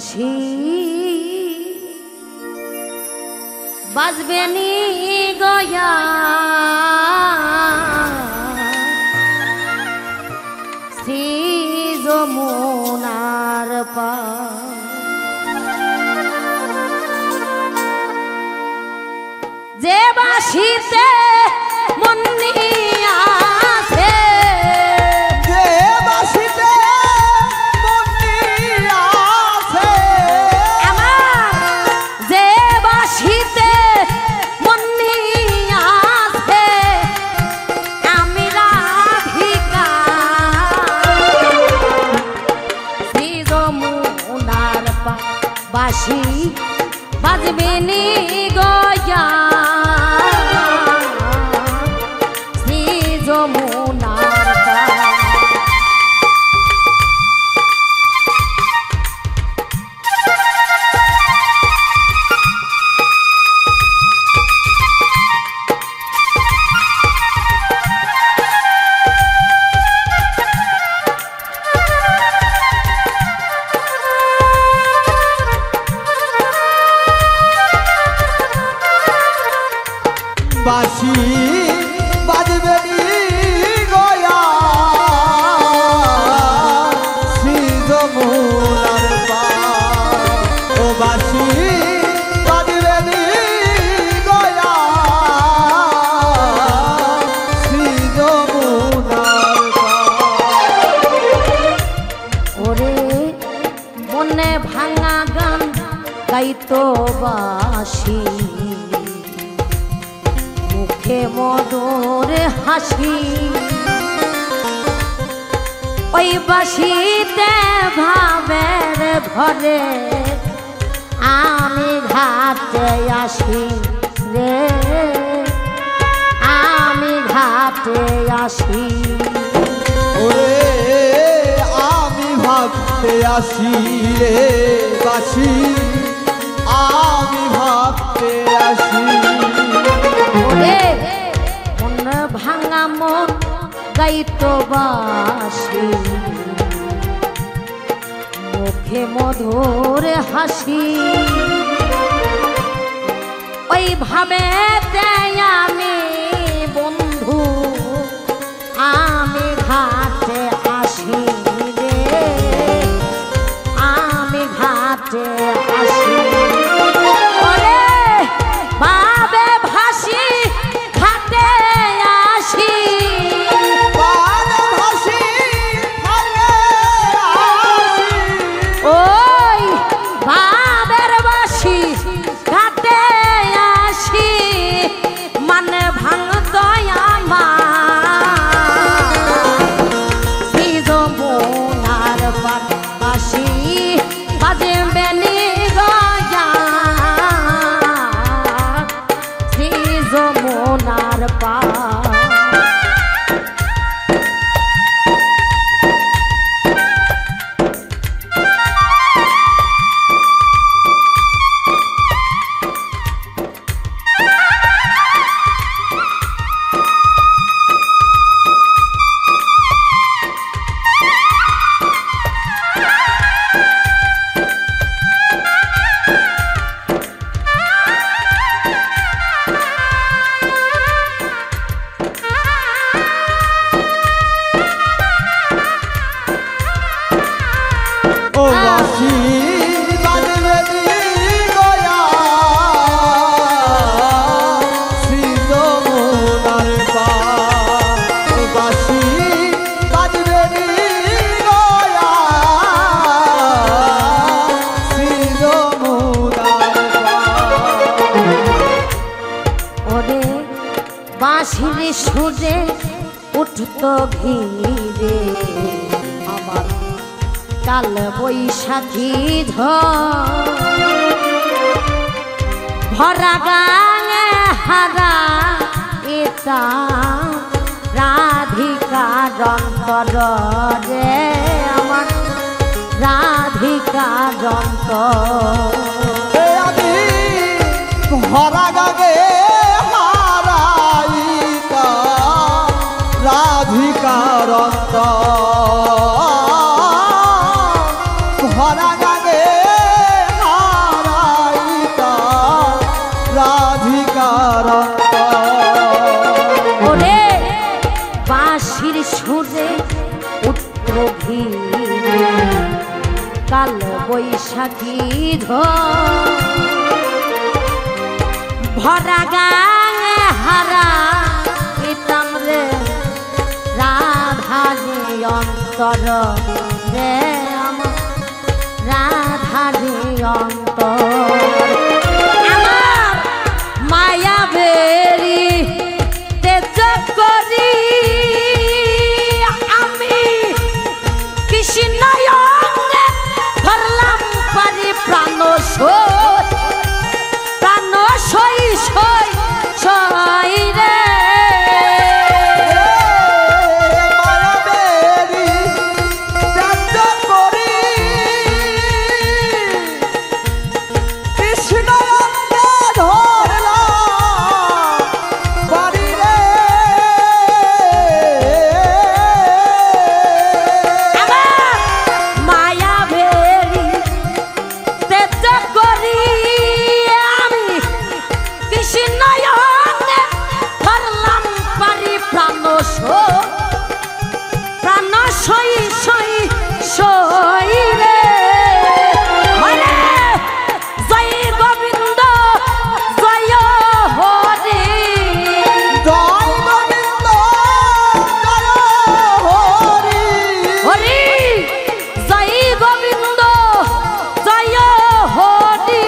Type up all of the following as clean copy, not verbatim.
বাঁশি বাজবে নি গয়া শ্রী যমুনার পার যে বাঁশিতে মন নিয়া বাঁশি বাজবে নি গয়া শ্রী যমুনার বাঁশি বাজবে নি গয়া শ্রী যমুনার পার ও বাঁশি বাজবে নি গয়া শ্রী যমুনার পার ওরে মনে ভাঙা গান গাইতো বাঁশি মধুর হাসি ওই বাঁশিতে ভাবের ভরে আমি ঘাটে আসি রে আমি ঘাটে আসি ওরে আমি ভাবতে আসি রে বাঁশি আমি ভাবতে আসি মন ভাঙা মন গাইতো বাঁশি মুখে মধুর হাসি ওই ভাবে আমি বন্ধু আমি ঘাটে আসি রে আমি ঘাটে আসি যমুনার পার বাঁশির সুরে উঠতো ঘিরে আমার কাল বৈশাখী ভরা গানে হারা এটা রাধিকার অন্তর রে আমার রাধিকার অন্তর ভরা গানে রাধিকার অন্তর ভরা গানে আমার অন্তর। ওরে বাঁশির সুরে উত্তর ভিড়ে কাল বৈশাখী ভরা গাঙে হারা পিতাম রে রাধা রে অন্তর রে আমার রাধা রে অন্তর আমার মায়া বেরি তেজ করি আমি কৃষ্ণ অঙ্গে ভরলাম পারি প্রাণ প্রাণ সই সই সই রে প্রাণ সই সই সই রে মানে জয় গোবিন্দ জয় হরি জয় গোবিন্দ জয় হরি হরি জয় গোবিন্দ জয় হরি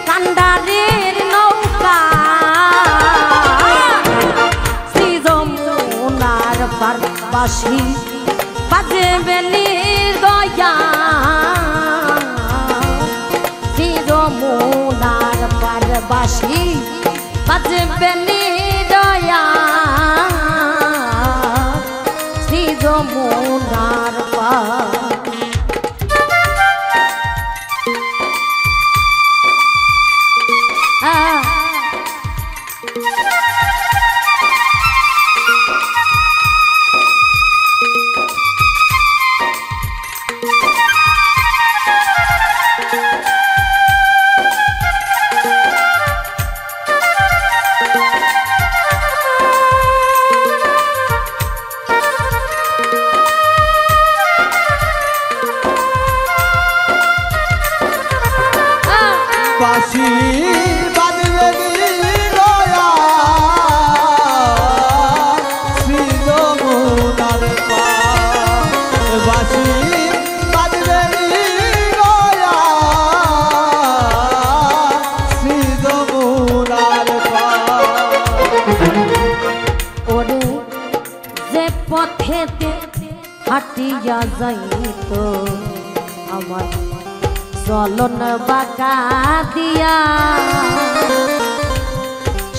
কান্ডারের নৌকা শ্রী যমুনার পারবাসী বাজে বেলির গয়া শ্রী যমুনার পারবাসী বাজে বেলির গয়া শ্রী যমুনার পার বাঁশি বাজবে গয়া শ্রী যমুনার পার। বাঁশি বাজবে গয়া শ্রী যমুনার পার। ওরে যে পথেতে হাটিয়া যাইত আমার চলন বাঁকা দিয়া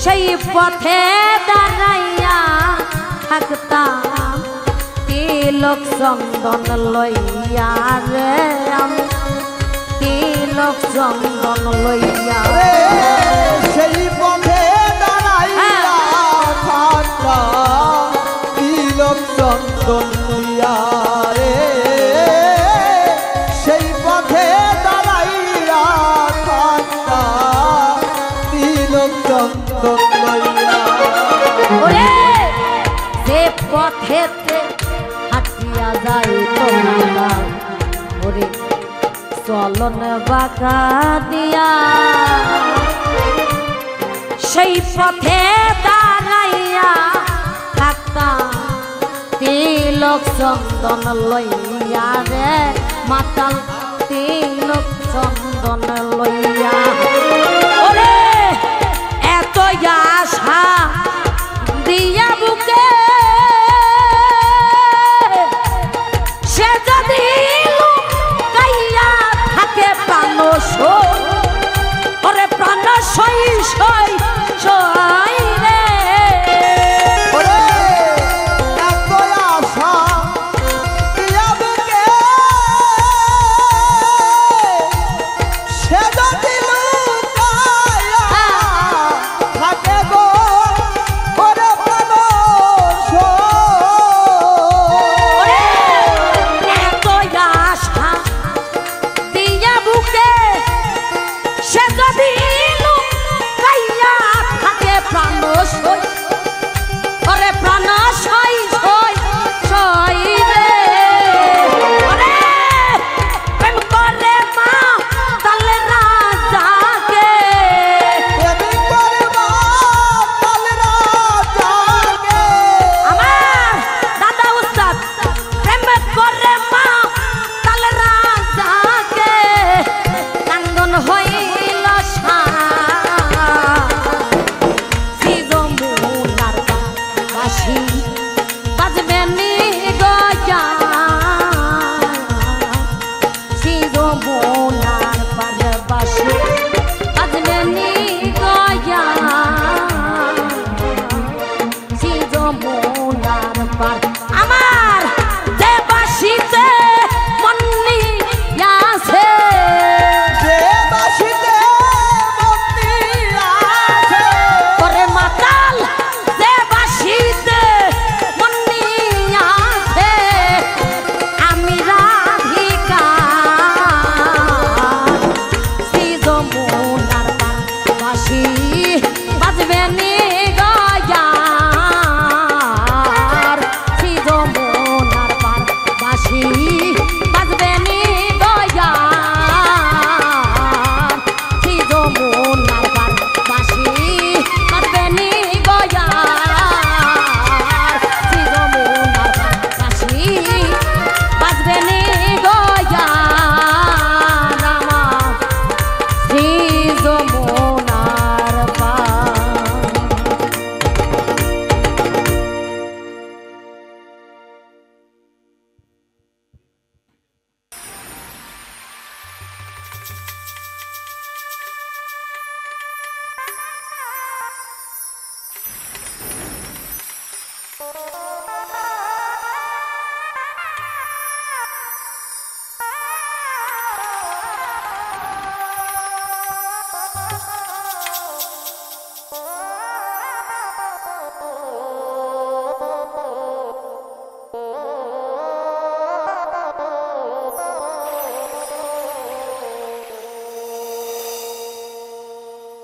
সেই পথে দাঁড়াইয়া থাকতাম তিলক চন্দন লইয়া রে আমি তিলক চন্দন লইয়া রে সেই পথে দাঁড়াইয়া থাকতাম তিলক চন্দন লইয়া রে সেই পথে দাঁড়াইয়া থাকতাম তিলক চন্দন লইয়া। ওরে যে পথেতে হাঁটিয়া যাই তোমার ওরে চলন বাঁকা দিয়া সেই পথে দাঁড়াইয়া থাকতাম তিলক চন্দন লইয়া রে মাতাল তিলক চন্দন লইয়া ওরে এত আশা দিয়া বুকে সে যদি লুকাইয়া থাকে প্রাণ ওরে প্রাণ সই সই সই রে ওরে এত আশা দিয়া বুকে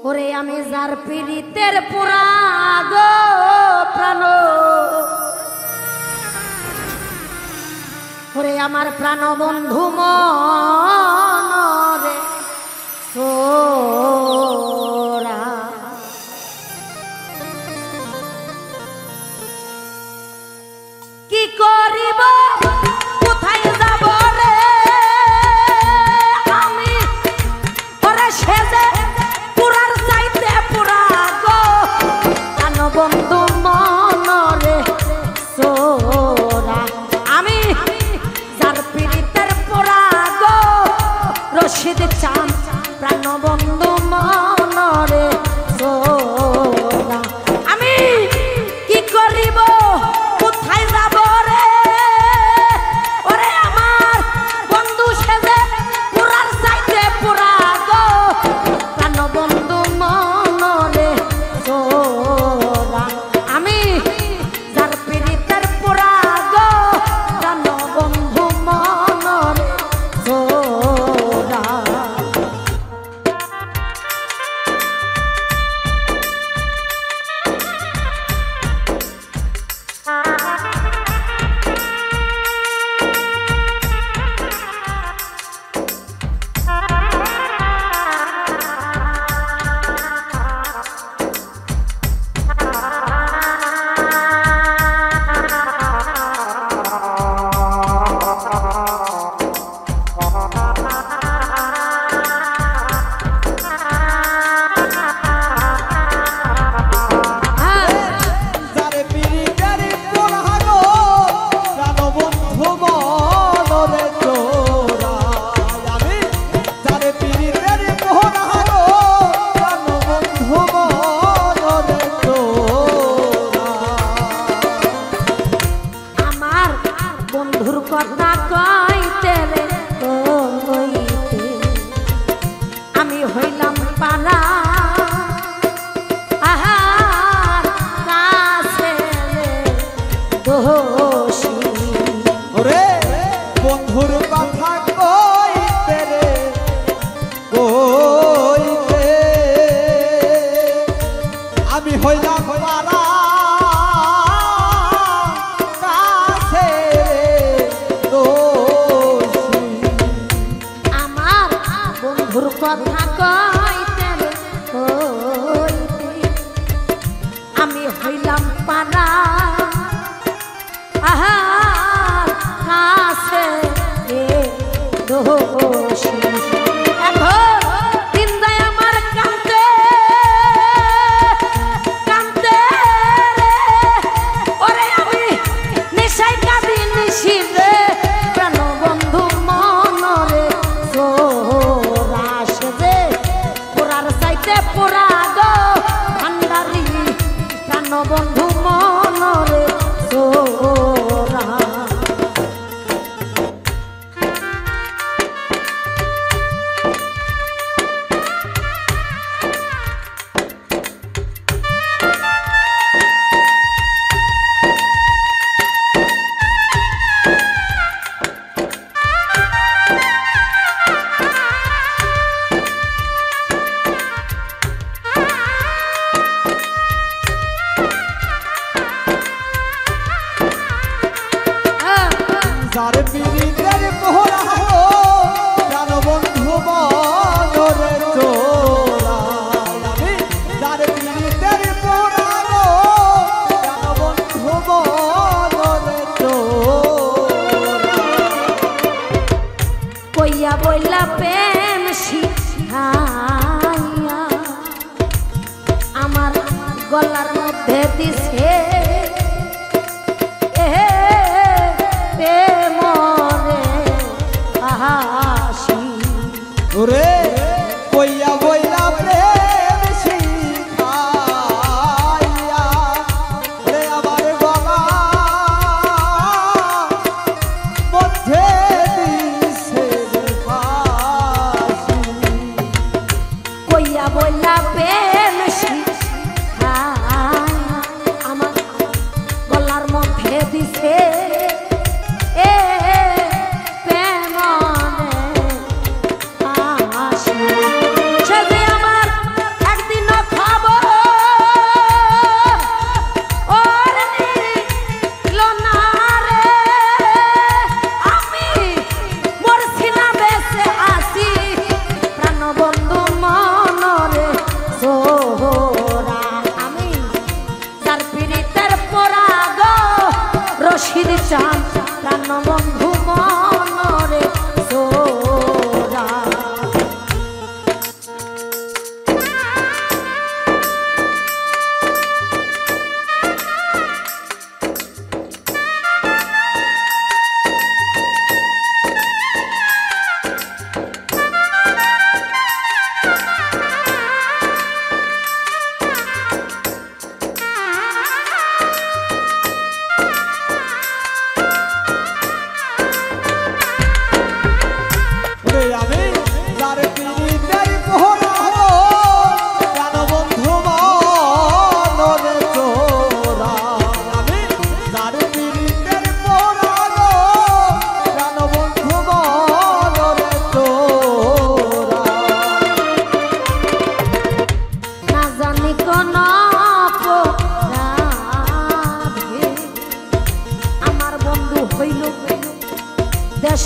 ওরে আমি যার পীড়িতের পুরা গো প্রাণ, ওরে আমার প্রাণ বন্ধু মনরে সোরা, কি করিব কোথায় যাব রে আমি, ওরে সেজে পুরার চাইতে পুরা গো প্রাণ বন্ধু মনরে সোরা, আমি যার পীড়িতের পুরা গো রশিদ চাঁদ প্রাণ বন্ধু মনরে সোরা, আমি কি করিব কোথায় যাব রে, ওরে আমার বন্ধু সেজে পুরার চাইতে পুরা গো প্রাণ বন্ধু মনরে সোরা, আমি যার পীড়িতের পুরা গো প্রাণ বন্ধু মনরে সোরা। যারে পীড়িতের পোড়া গো প্রাণ বন্ধু মনরে চোরা, আমি যারে পীড়িতের পোড়া গো প্রাণ বন্ধু মনরে চোরা, আমার বন্ধুর কথা কইতে রে কইতে আমি হইলাম পালা, আহার কাছে রে দোষী, ওরে বন্ধুর কথা কইতে রে কইতে আমি হইলাম পারা কাছে দোষী, আমার বন্ধুর কথা কইতে রে কইতে আমি হইলাম পালা, আহার কাছে রে দোষী, এখন দিন যায় আমার কাঁদতে কাঁদতে রে, ওরে আমি নেশায় কাঁদি নিশি রে প্রাণ বন্ধু মনরে সোরা, সেজে পুরার চাইতে পুরা গো ভান্ডারি প্রাণ বন্ধু মনরে সোরা। যারে পীড়িতের পোড়া গো প্রাণ বন্ধু মনরে চোরা, আমি যারে পীড়িতের পোড়া গো প্রাণ বন্ধু মনরে চোরা, কইয়া বইলা প্রেম শিখাইয়া আমার গলার মধ্যে দিছে মরে হাসি, ওরে কইয়া বইলা প্রেম শিখাইয়া ওরে আমার গলা মধ্যে দিছে ফাঁসি, কইয়া বইলা প্রেম শিখাইয়া আমার গলার মধ্যে দিছে প্রেম রশিদ চান প্রাণ বন্ধু মনরে সোরা আমি যার পিরিতের পোড়ানো প্রাণ বন্ধু মনরে চোরা আমি যার পিরিতের পোড়ানো প্রাণ বন্ধু মনরে চোরা না জানি কোন অপরাধে আমার বন্ধু হইল দেশ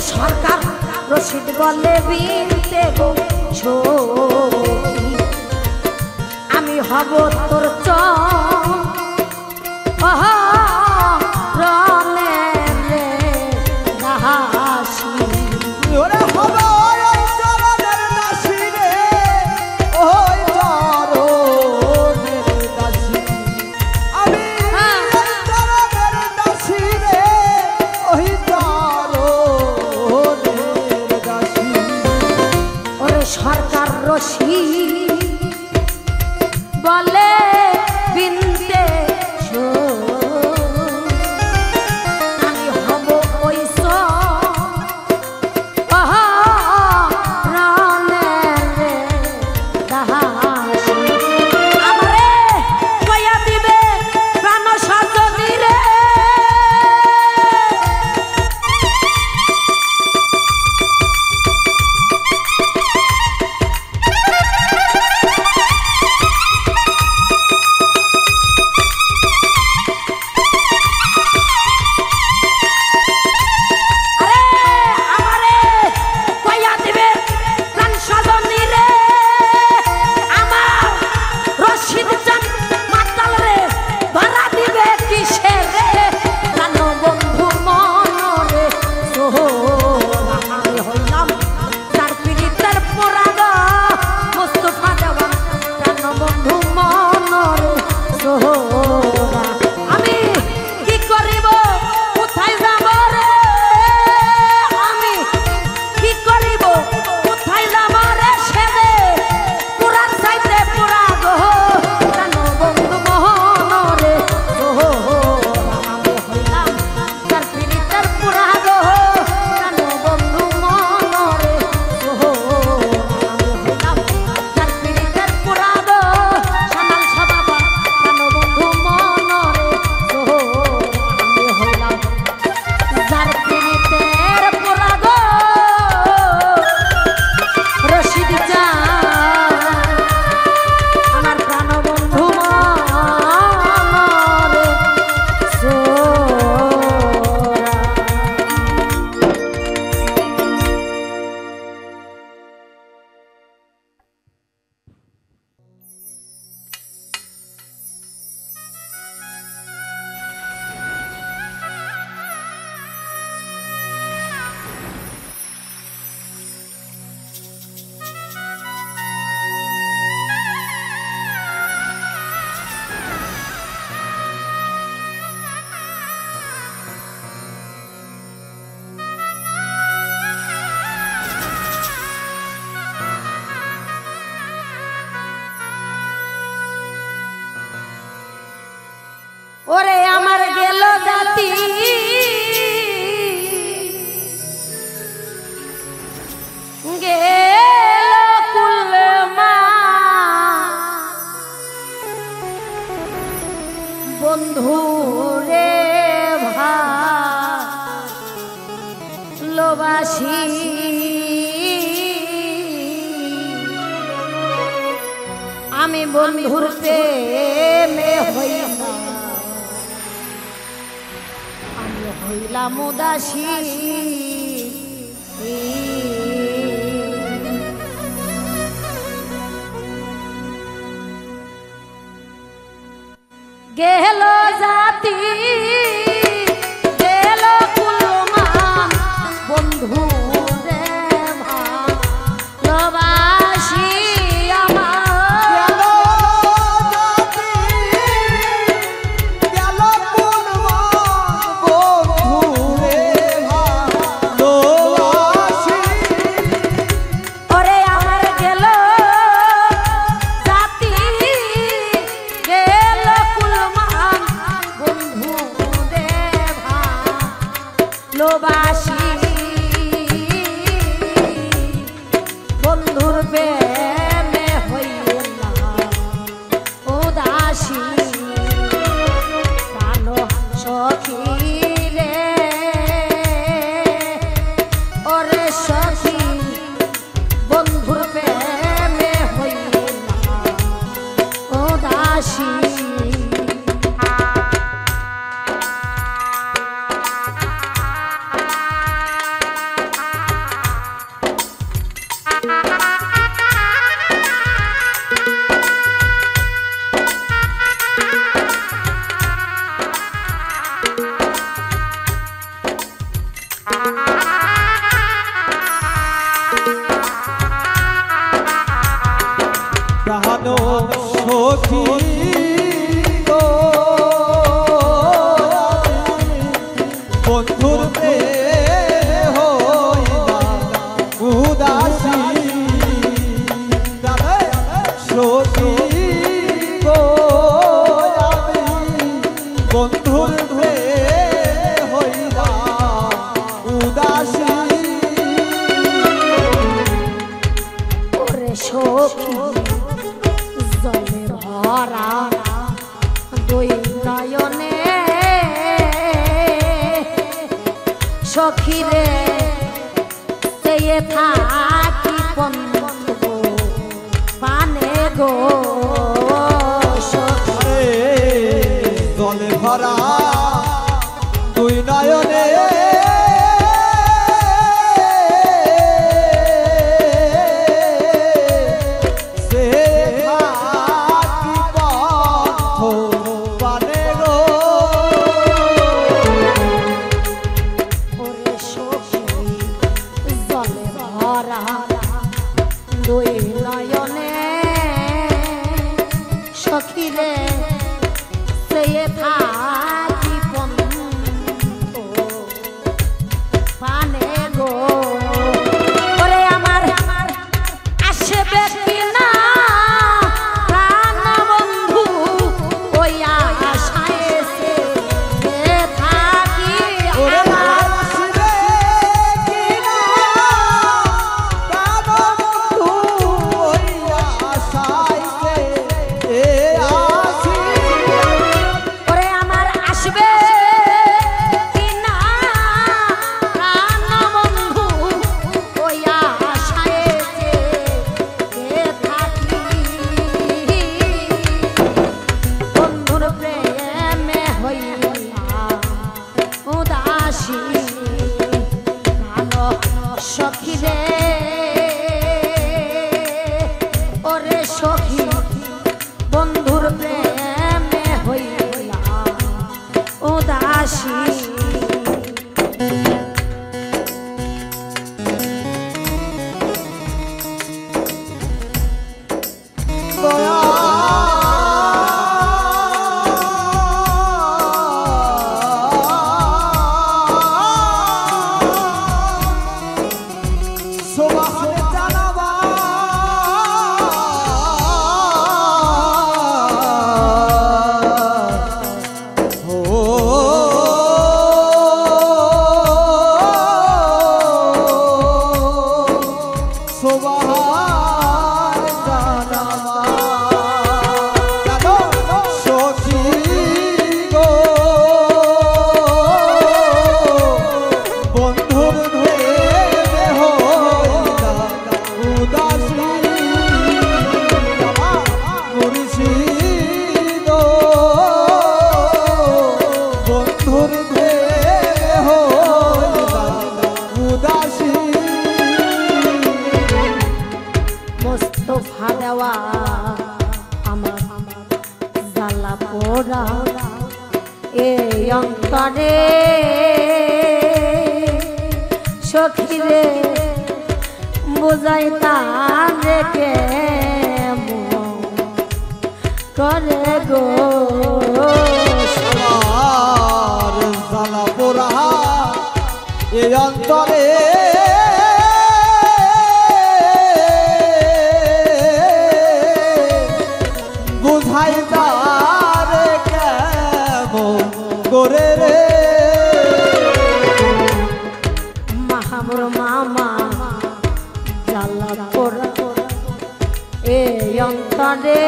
সরকার রশিদ বলে বিনতে গো সখী আমি হব তোর চরণে রে দাসী ওরে হব ওই চরণের দাসী রে ওই চরণের দাসী আমি ওই চরণের দাসী রে ওই চরণের দাসী ওরে সরকার রশিদ বলে বিনতে আমি হব ওই চরণে রে দাসী আমারে কইয়া দিবে প্রাণ সজনী রে ওরে আমার গেল জাতি গেল কুলমা বন্ধু রে ভালোবাসি আমি বন্ধুর প্রেমে হইলাম আমি হইলাম উদাসী গেল জাতি গেল কুলমা বন্ধু রে ভালোবাসি ভালোবাসি বন্ধুর প্রেমে হইলাম উদাসী প্রাণ সখী রে ওরে সখী বন্ধুর প্রেমে হইলাম উদাসী জানো সখী গো বন্ধুর প্রেমে হইলাম উদাসী সখী গো বন্ধুর প্রেমে হইলাম উদাসী ওরে সখী জলে ভরা দুই নয়নে সখী রে চেয়ে থাকি বন্ধু পানে গো সখী জলে ভরা দুই নয়নে দুই নয়নে সখী রে চেয়ে থাকি বন্ধু পানে গো ওরে আমার আসবে কিনা প্রাণ বন্ধু ওই আশায় সে থাকি আমার মোস্তফা দেওয়া আমার জ্বালা পোড়া এই অন্তরে সখীরে বুঝাইতাম রেখে করে গো জ্বালা পোড়া এই অন্তরে বুঝাইতারে কেমন করে রে মাহামুর মামা জ্বালা পোড়া এই অন্তরে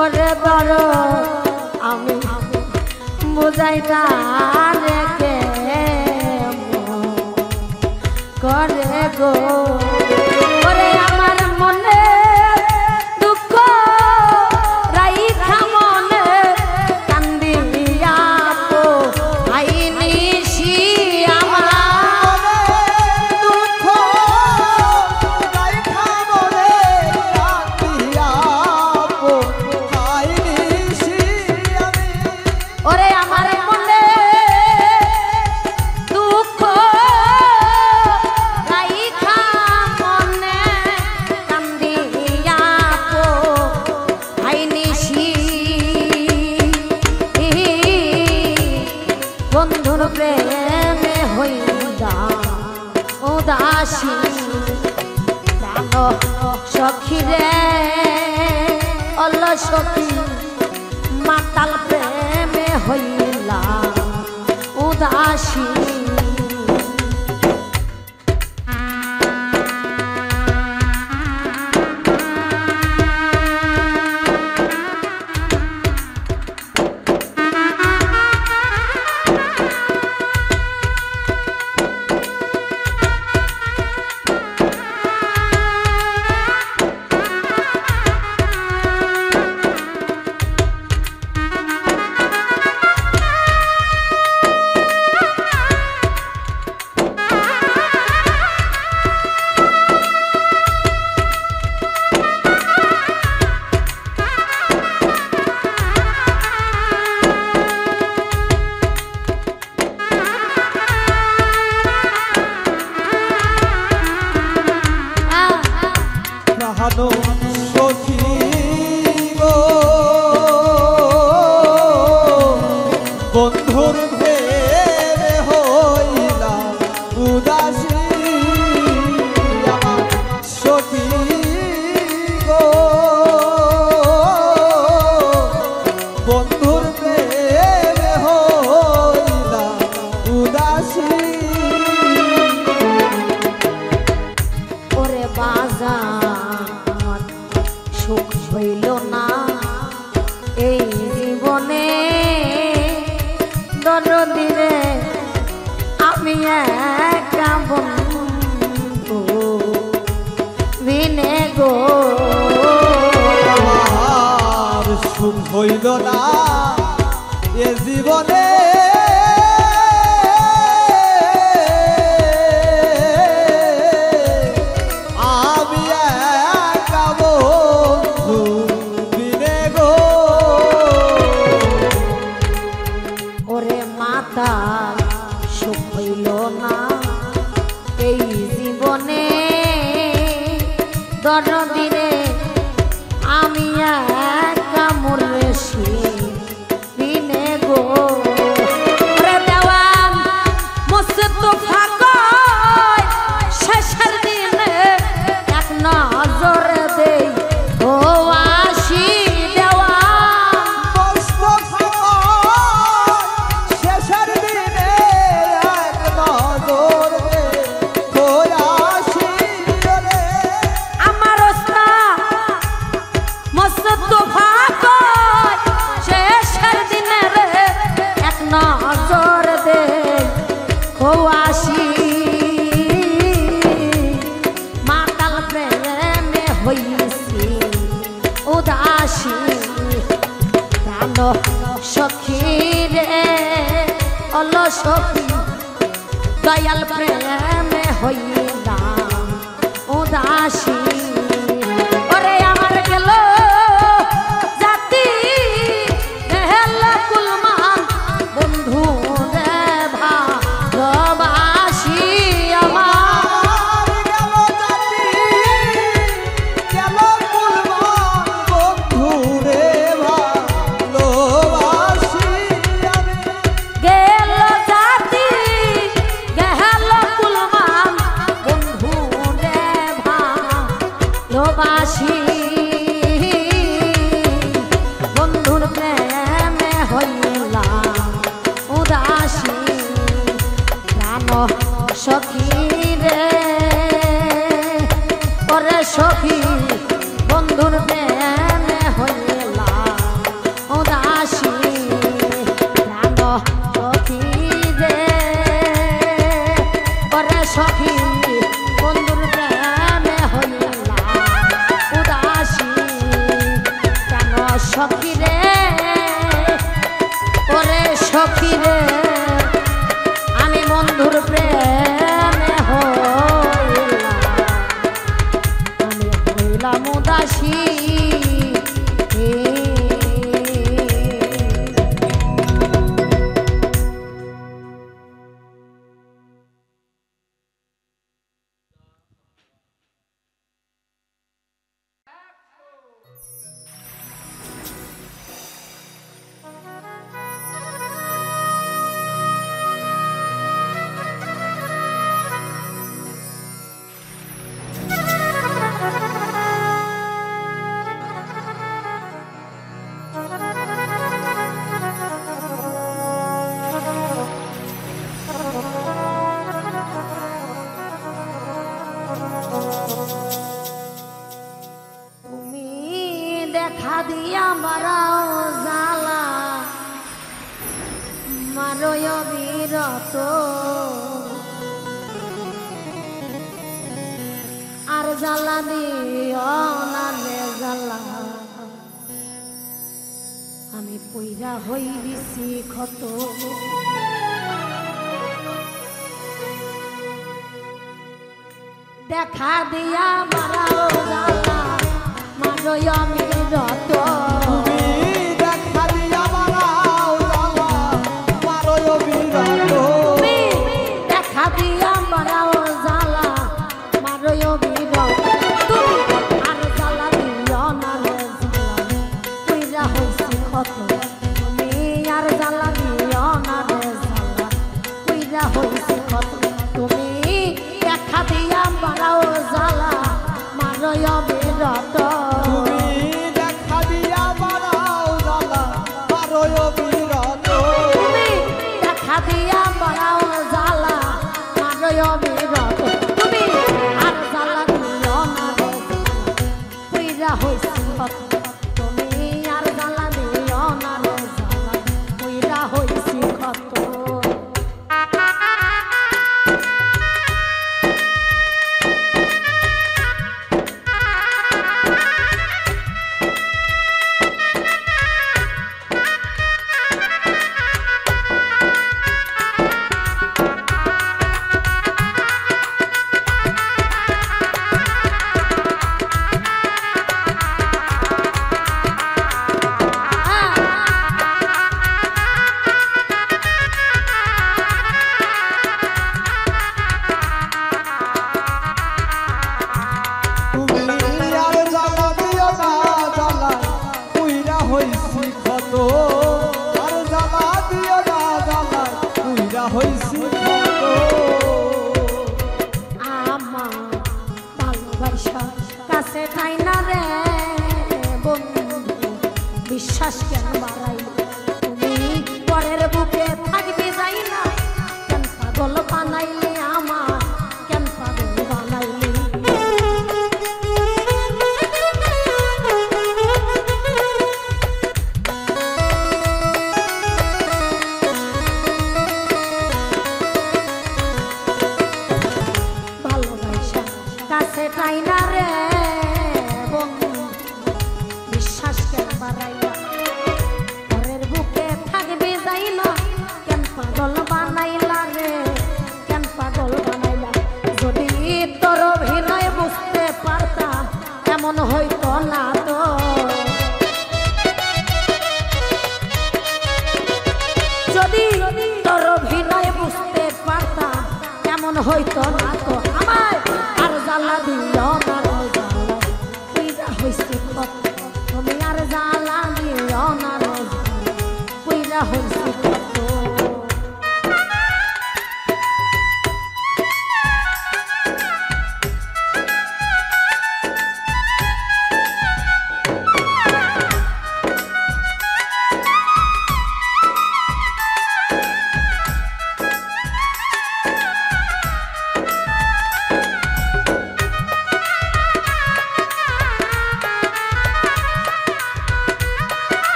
ওরে বড় আমি বুঝাইতাম রেখে করে গো ওরে আমার মনে দুঃখ রাইখা মনে কান্দিয়া তো আইনি সি আমার দুঃখ রাইখা মনে কান্দিয়া খাইনি আমি ওরে আমার মনে দুঃখ রাইখা মনে কান্দিয়া তো আইনি সি বন্ধুর প্রেমে হইয়া উদাসী প্রাণ সখীরে অল সখী মাতাল প্রেমে হইলা উদাসী হানো সখী গো বন্ধুর প্রেমে হইলা উদাসী আমার সখী গো বন্ধুর প্রেমে হইলা উদাসী ওরে বাজা সুখ হইল না এই জীবনে দরদিরে আমি একা বন্ধু বিনে গো আমার সুখ হইল না এ জীবনে আমি একা বন্ধু বিনে গো ওরে মাতা সুখ হইল না এই জীবনে দরদিরে আমি একা মরেছি বিনে গো ওরে দেওয়ান মোস্তফা কয় শেষের দিনে এক নজর দেই ও আসি দেওয়ান মোস্তফা শেষের দিনে এক নজর খোয়াস উদাসী ওরে আমার গেল জাতি গেল কুলমান বন্ধু রে ভালোবাসি আমার গেল জাতি গেল কুলমান বন্ধু রে ভালোবাসি আমি গেল জাতি গেল কুলমান বন্ধু রে ভালোবাসি বন্ধুর প্রেমে হইলাম উদাসী প্রাণ সখী রে পরে সখী বন্ধুর প্রেমে হইলাম উদাসী প্রাণ সখী রে পরে সখী বন্ধুর প্রেমে হইলাম উদাসী প্রাণ সখী রে ওরে সখী রে আমি বন্ধুর প্রেমে হইলাম উদাসী তুমি দেখা দিয়া মারাও জ্বালা মারয় বিরত আর জ্বালা দিও না রে জ্বালা আমি পইরা হইছি ক্ষত দেখা দিয়া মারাও জ্বালা মারয় বিরত তুমি দেখা দিয়া মারাও জ্বালা মারয় বিরত তুমি দেখা দিয়া মারাও জ্বালা মারয় বিরত তুমি আর জ্বালা দিও না রে জ্বালা কইরা হইছি ক্ষত তুমি আর জ্বালা দিও না রে জ্বালা কইরা হইছি ক্ষত তুমি দেখা দিয়া মারাও জ্বালা মারয় বিরত তুমি দেখা দিয়া মারাও জ্বালা মারয় বিরত তুমি দেখা দিয়া মারাও জ্বালা মারয় বিরত তুমি আর জ্বালা দিও না রে কইরা হইছি ক্ষত তুমি আর জ্বালা দিও না রে জ্বালা কইরা হইছি ক্ষত বিশ্বাস কেন বাড়াই তুমি পরের বুকে থাকবে যাই না কেন পাগল বানাইলে আমার কেন পাগল বানাইলে ভালোবাসা কাছে তাই না রে বন্ধু বিশ্বাস কেন বাড়াইলা পরের বুকে থাকবে যাই না কেন পাগল বানাইলা রে কেন পাগল বানাইলা যদি তোর অভিনয় বুঝতে পার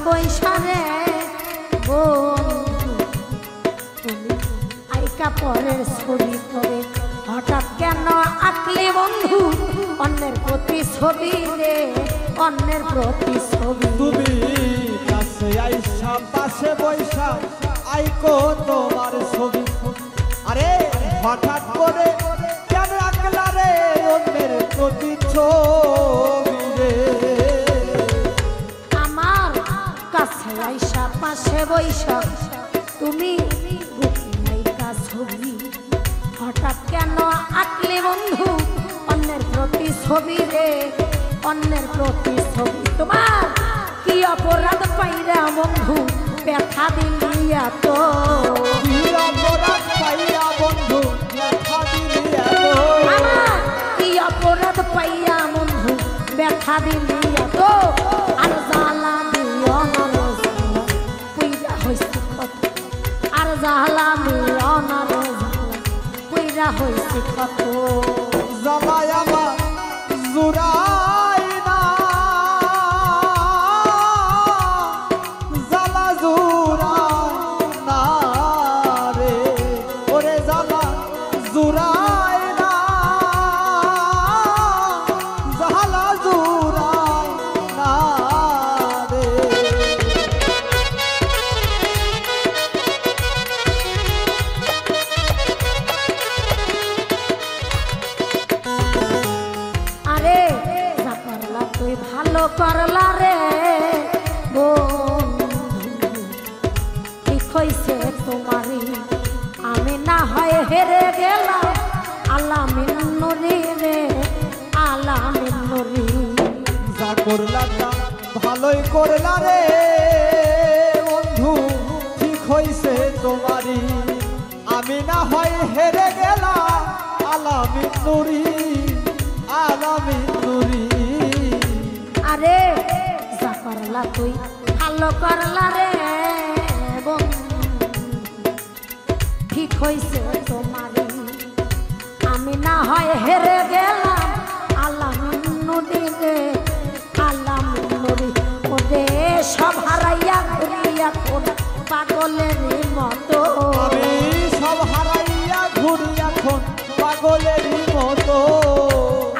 বৈশারে বন্ধু তুমি আইকা পরের ছবি করে হঠাৎ কেন আঁকলে বন্ধু অন্যের প্রতি ছবি রে অন্যের প্রতি ছবি তুমি কাছে আইসা পাশে বৈশা আইকো তোমার ছবি আরে হঠাৎ করে কেন আঁকলা রে অন্যের প্রতি ছবি রে আমার কাছে আইসা পাশে বৈশা তুমি বুকে নাইকা ছবি হঠাৎ কেন আঁকলে বন্ধু অন্যের প্রতি ছবি রে অন্যের প্রতি ছবি তোমার কি অপরাধ পাইরা বন্ধু ব্যথা দিলি এত কি অপরাধ পাইয়া বন্ধু ব্যথা দিলি এত আমার কি অপরাধ পাইয়া বন্ধু ব্যথা দিলি এত আর জ্বালা দিও না রে জ্বালা পুইরা হইছে কত আর জ্বালা দিও না রে জ্বালা পুইরা হইছে কত জামাই আমার জুড়াই না জ্বালা জুড়াই না রে ওরে জ্বালা জুড়াই না জ্বালা জুড়াই না রে আরে যা করলা তুই ভালো করলা রে বন্ধু ঠিক হইছে তোমারই আমি না হয় হেরে গেলাম আলামিন নুরি রে আলামিন নুরি যা করলা তা ভালোই করলা রে বন্ধু ঠিক হইছে তোমারই আমি না হয় হেরে গেলাম আলামিন নুরি আলামিন নুরি আরে যা করলা তুই ভালো করলা রে বন্ধু ঠিক হইছে তোমারই আমি না হয় হেরে গেলাম আলামিন নুরি রে আলামিন নুরি ওরে সব হারাইয়া ঘুরি এখন পাগলের মতো আমি সব হারাইয়া ঘুরি এখন পাগলেরই মতো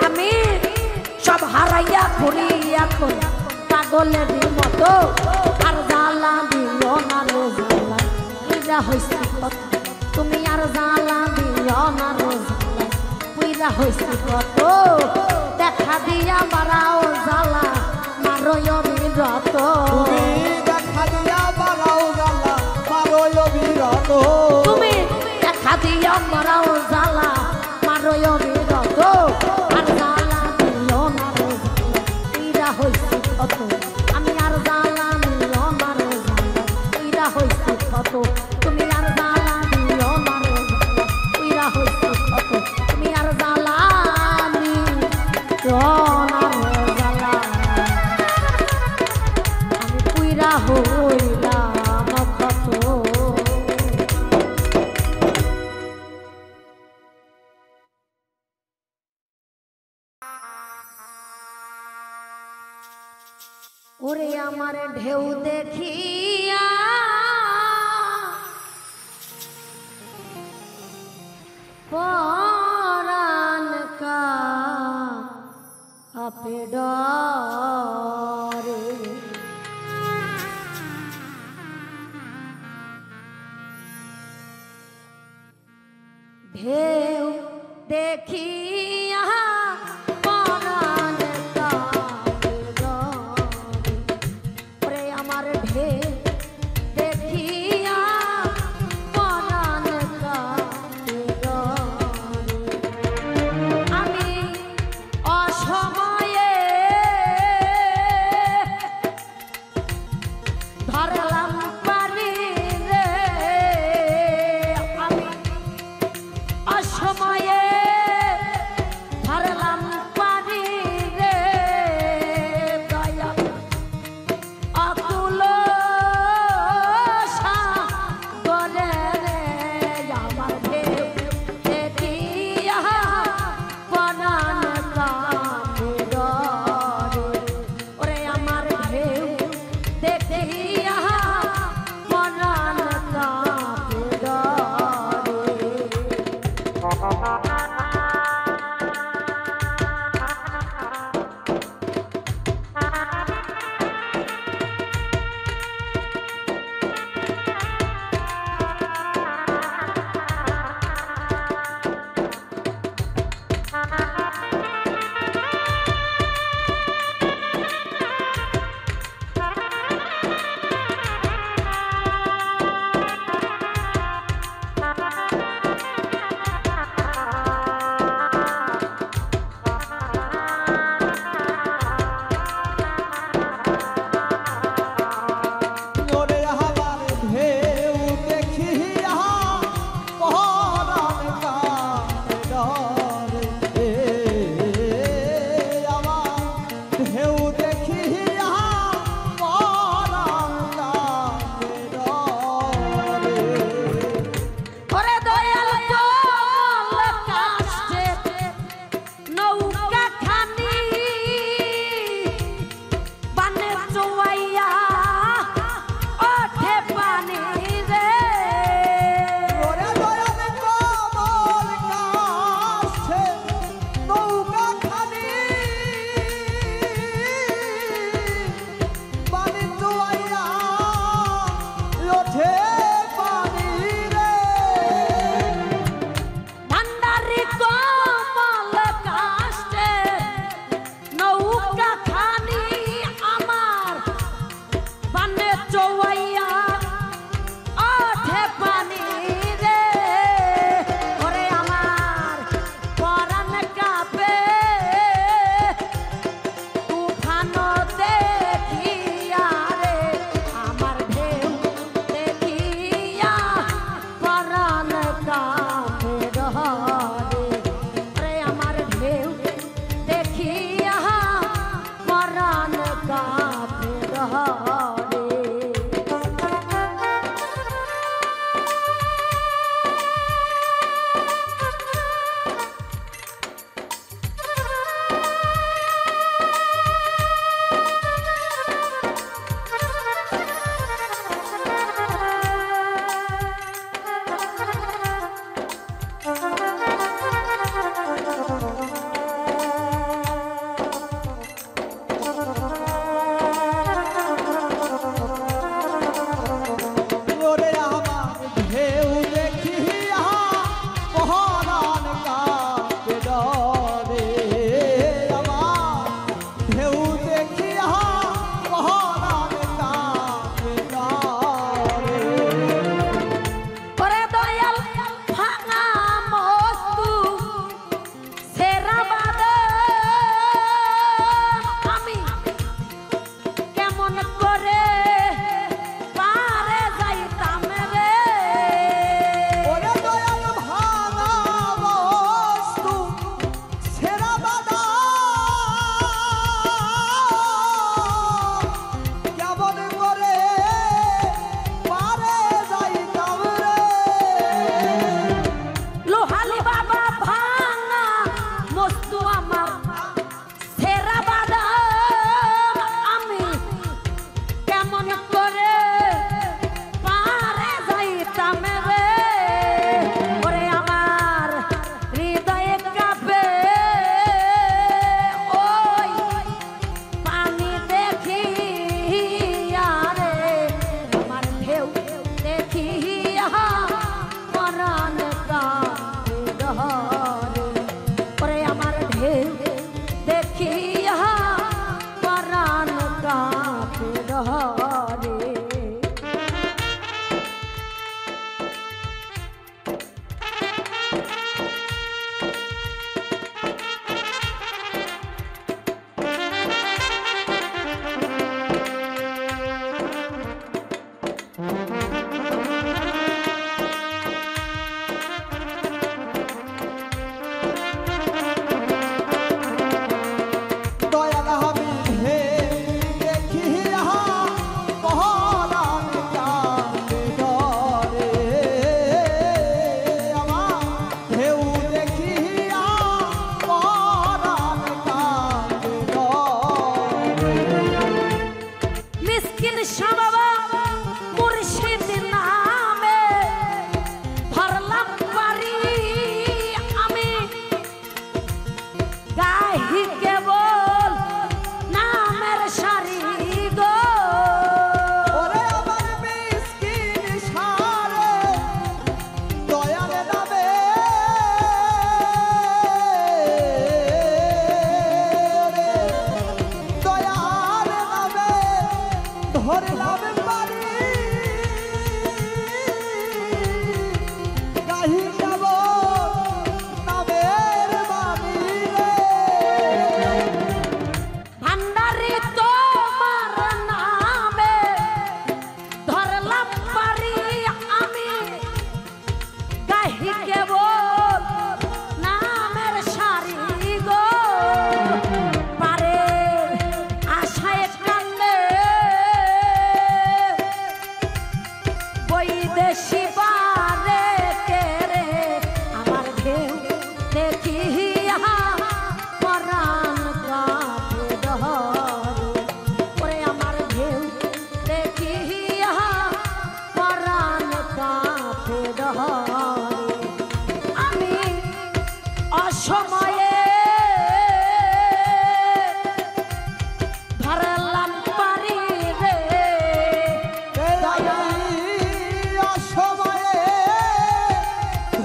আমি সব হারাইয়া ঘুরি এখন পাগলের মতো আর জ্বালা দিও না রে জ্বালা পুইরা হইছে কত তুমি আর জ্বালা দিও না রে জ্বালা পুইরা হইছে কত দেখা দিয়া বাড়াও জ্বালা মারো অবিরত তুমি দেখা দিয়া বাড়াও জ্বালা মারো অবিরত তুমি দেখা দিয়া বাড়াও জ্বালা মারো অবিরত আর জ্বালা দিও না রে জ্বালা পুইরা হইছে কত আমি আর জ্বালা দিও না রে জ্বালা পুইরা হইছে কত তুমি আর জ্বালা দিও না রে জ্বালা পুইরা হইছে কত তুমি আর জ্বালা দিও না রে জ্বালা আমি পুইরা হইলাম কত ওরে আমার ঢেউ দেখিয়া পরাণ কাঁপে ডরে ঢেউ দেখিয়া পরাণ কাঁপে ডরে ওরে আমার ঢেউ দেখিয়া পরাণ কাঁপে ডরে আমি অসময়ে ধরলাম পারি রে আমি অসময়ে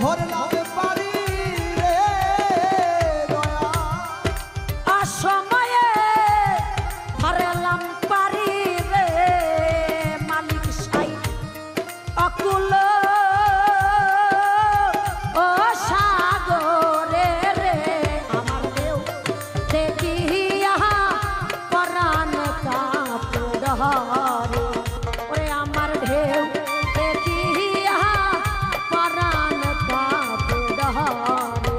ধরলাম পারি রে দয়া অসময়ে ধরলাম পারি রে মালিক সাই অকুল ও সাগরে রে আমার দেও দেখিয়া পরাণ কাপড় হরে ওরে আমার ঢেউ দেখিয়া পরাণ কাপড় হরে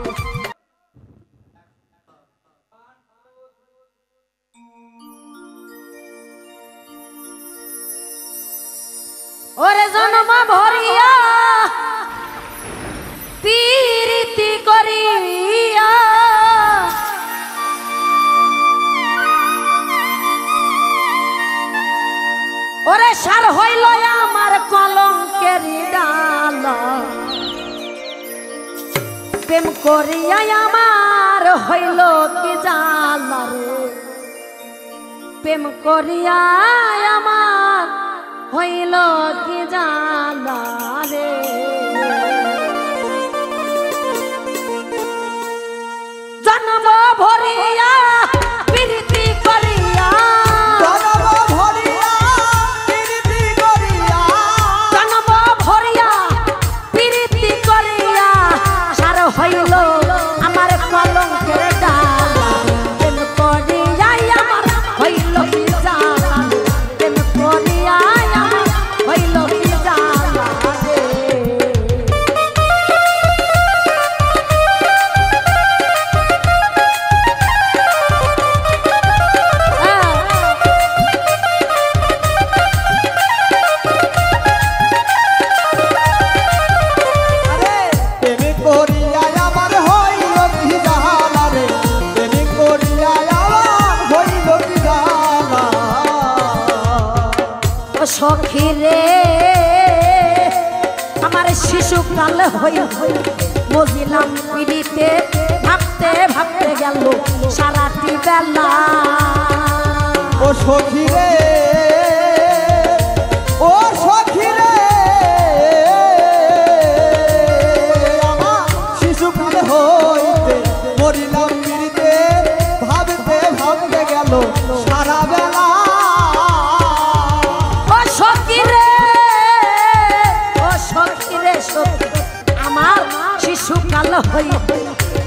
ওরে জন্ম ভরিয়া পীরিতি করিয়া ওরে সার হইল আমার কলঙ্কের ডাল প্রেম করিয়া আমার হইল কি জালা রে প্রেম করিয়া আমার হইল কি জালা রে জন্ম ভরিয়া প্রীতি করিয়া জন্ম ভরিয়া প্রীতি করিয়া জন্ম ভরিয়া প্রীতি করিয়া সার হইল আমার কলঙ্কের ডালা প্রেম করিয়া আমার হইল কি জালা প্রেম করিয়া আমার হইল কি জালা রে আরে প্রেম করিয়া আমার হইল কি জালা রে প্রেম করিয়া আমার হইল কি জালা ও সখী রে আমার শিশুকাল হই মজিলাম পিড়িতে ভাবতে ভাবতে গেল সারাটি বেলা ও সখী রে ও সখী রে আমার শিশুকাল হইতে মরিলাম পিড়িতে ভাবতে ভাবতে গেল সারা বেলা ও সখী রে ও সখী রে সখী আমার শিশুকাল হই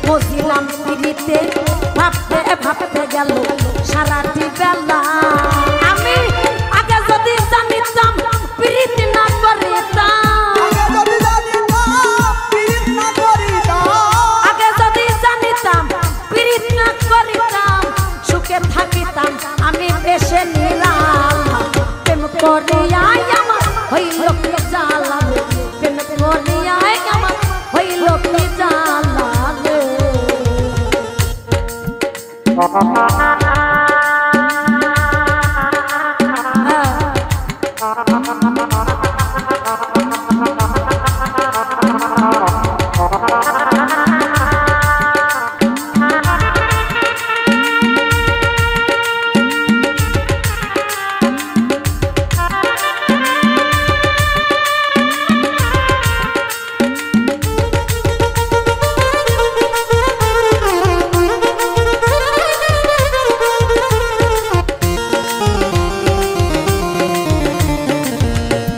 মজিলাম পিড়িতে ভাবতে ভাবতে গেল সারাটি বেলা আমি আগে যদি জানিতাম প্রীতি না করিতাম আগে যদি জানিতাম পিড়িত না করিতাম আগে যদি জানিতাম প্রীতি না করিতাম সুখে থাকিতাম আমি বেশে নিলাম প্রেম করিয়াই আমার হইল কি জালা রে প্রেম করিয়াই আমার হইল কি জালা রে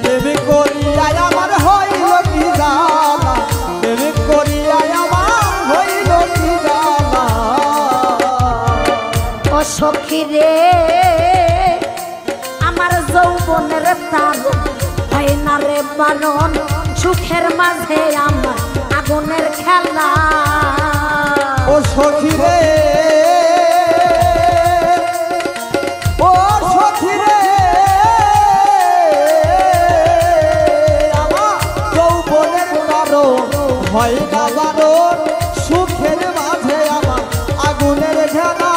প্রেম করিয়া আমার হইল কি জালা প্রেম করিয়া আমার হইল কি জালা ও সখী রে আমার যৌবনের তার হয় না রে বারণ সুখের মাঝে আমার আগুনের খেলা ও সখী রে ও সখী রে আমার যৌবনের কারণ হয় না বারণ সুখের মাঝে আমার আগুনের খেলা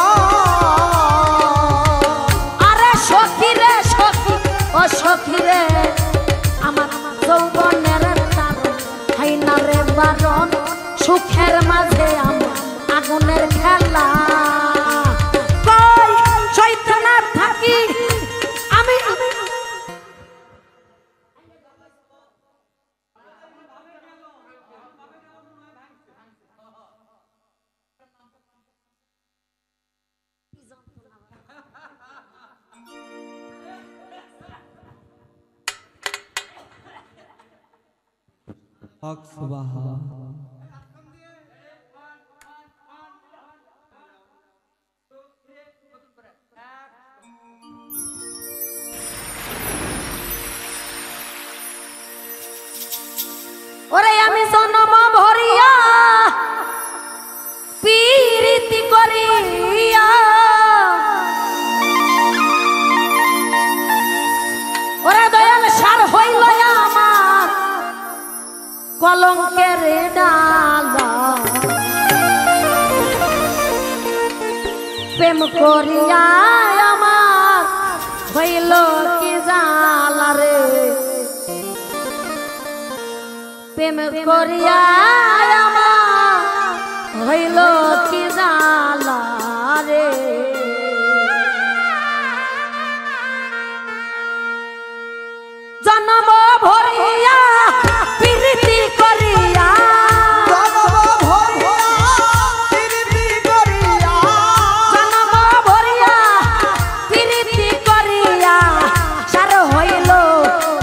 আরে সখী রে সখী ও সখী রে আমার যৌবনের তার হয় না রে বারণ সুখের মাঝে আমার আগুনের খেলা কই চৈতন্য থাকি আমি হক সুবহান। ওরে আমি জন্ম ভরিয়া পীড়িতি করিয়া ওরে দয়াল সার হইল আমার কলঙ্কের ডালা প্রেম করিয়া আমার হইল কি জালা রে প্রেম করিয়া আমার হইল কি জালা রে জন্ম ভরিয়া প্রীতি করিয়া জন্ম ভরিয়া প্রীতি করিয়া সার হইল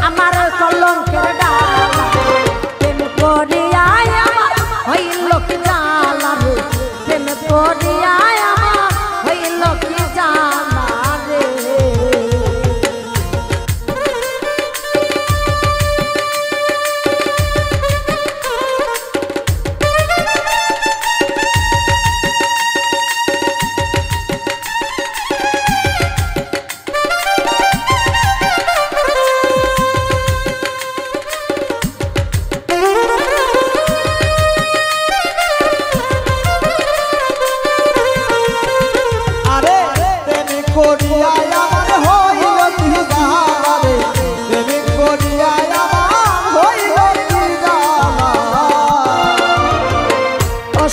আমার কলঙ্কের ডালা প্রেম করিয়া আমার হইল কি জালা রে প্রেম করিয়া আমার হইল কি জালা রে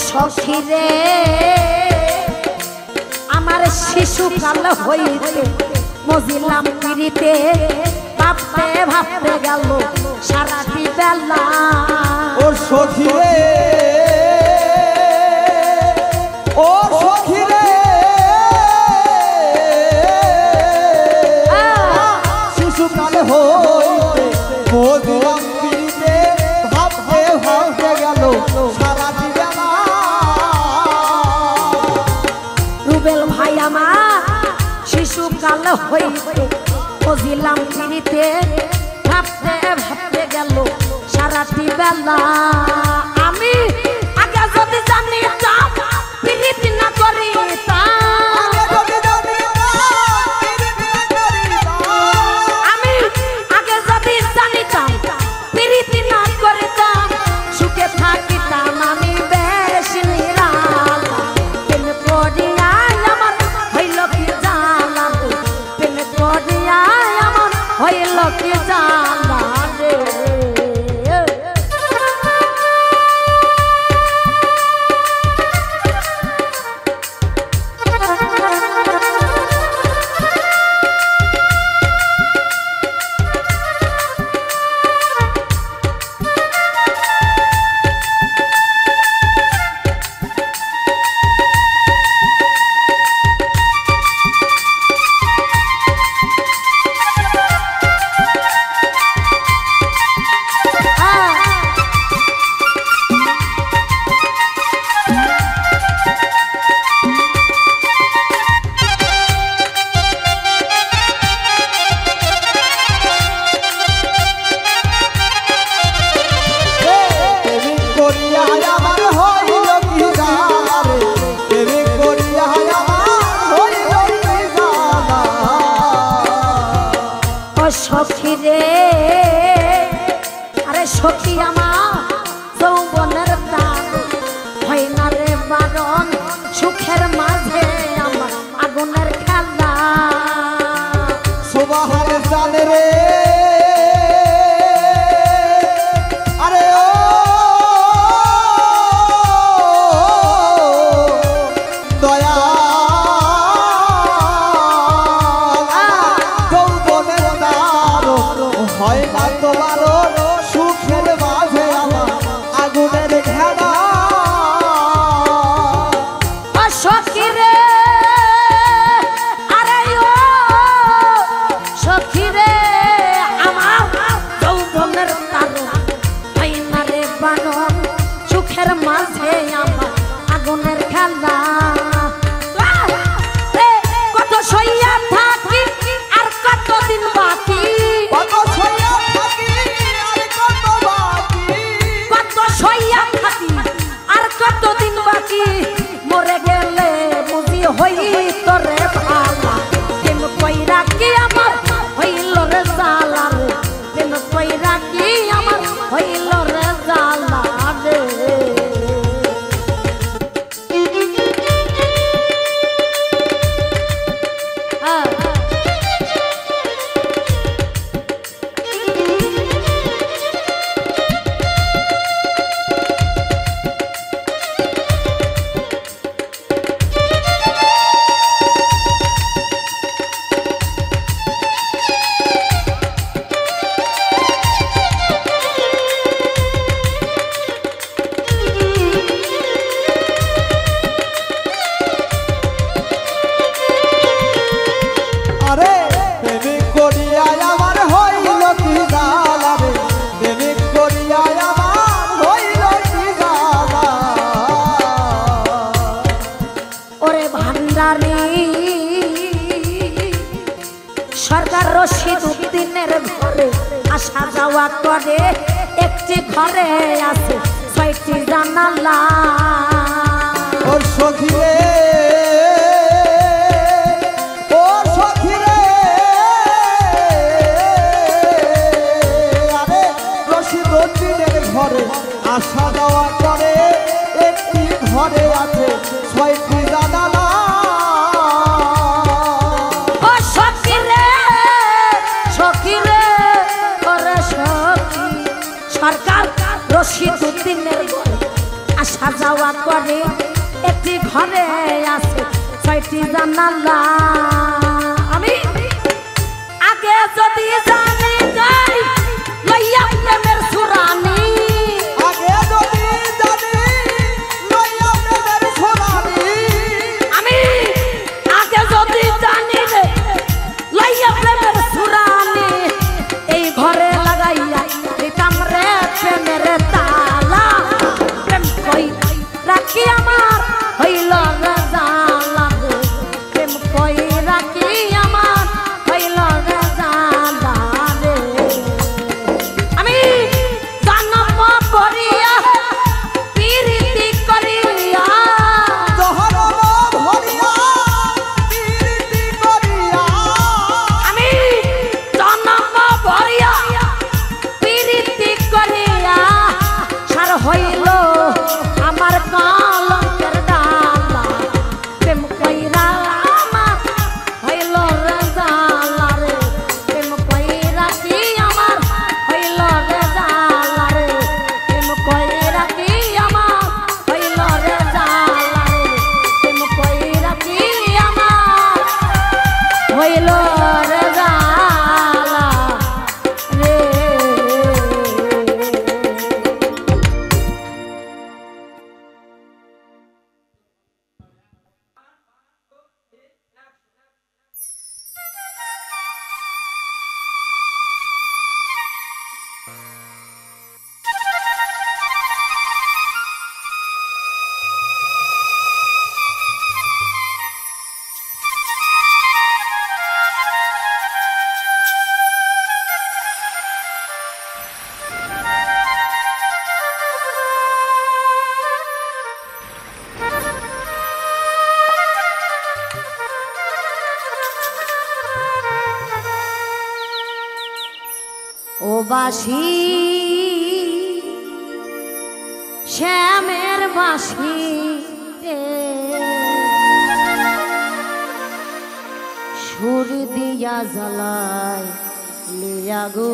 সখীরে আমার শিশুকাল হইতে মজিলাম পিড়িতে ভাবতে ভাবতে গেল সারাটি বেলা ও সখীরে ও সখীরে শিশুকাল হইতে মজিলাম পিড়িতে ভাবতে ভাবতে গেল সারাটি বেলা রুবেল ভাই আমার শিশুকাল হইতে মজিলাম পিড়িতে ভাবতে ভাবতে গেল সারাটি বেলা আমি আগে যদি জানিতাম পিড়িতি না করিতাম আমি আগে যদি জানিতাম পিড়িতি না করিতাম সুখে থাকিতাম আমি বেশ নিরালা প্রেম করিয়া আমার হইল কি জালা রে প্রেম করিয়া আমার হইল কি জালা রে মাঝে আমার আগুনের খেলা কত সইয়া থাকি আর কতদিন বাকি কত সইয়া থাকি আর কত বাকি কত সইয়া থাকি আর কতদিন বাকি মরে গেলে বুঝি হই তোরে ভালা প্রেম কইরা কি আমার হইল রে জালা রে প্রেম কইরা কি আমার হইল রে জালা রে আরে প্রেমিক করিয়া আমার হইল কি জালা রে প্রেমিক করিয়া আমার হইল কি জালা ওরে ভান্ডারি সরকার রশিদ উদ্দিনের ঘরে আসা যাওয়া করে একটি ঘরে আছে 6টি জানালা ওর সখী রে ও সখী রে আরে রশিদ উদ্দিনের ঘরে আসা যাওয়া করে একটি ঘরে আছে 6টি জানালা ও সখী রে ওরে সখী সরকার রশিদ উদ্দিনের ঘরে আসা যাওয়া করে একটি ঘরে আছে 6টি জানালা আমি আগে যদি জানি যাই লইয়া প্রেমের সুরানি আগে যদি জানি লইয়া প্রেমের সোনালি আমি আগে যদি জানি রে লইয়া প্রেমের সুরানি এই ঘরে লাগাইয়া দিতাম রে প্রেমের তালা প্রেম কই রাখি আমার হইল রে জালা রে প্রেম কই রাখি আমার হইল রে জালা রে আমি জন্ম করিয়া প্রীতি করিয়া জহরম ভরিয়া প্রীতি করিয়া আমি জন্ম ভরিয়া প্রীতি করিয়া সার হইল আমার কলঙ্কের ডালা প্রেম কইরা আমার হইল রে জালা রে প্রেম কইরা কি আমার হইল রে জালা রে প্রেম কইরা কি আমার হইল রে জালা রে প্রেম কইরা কি আমার হইল রে জালা রে ও বাঁশি শ্যামের বাঁশি রে সুর দিয়া জ্বালায় লিয়া গো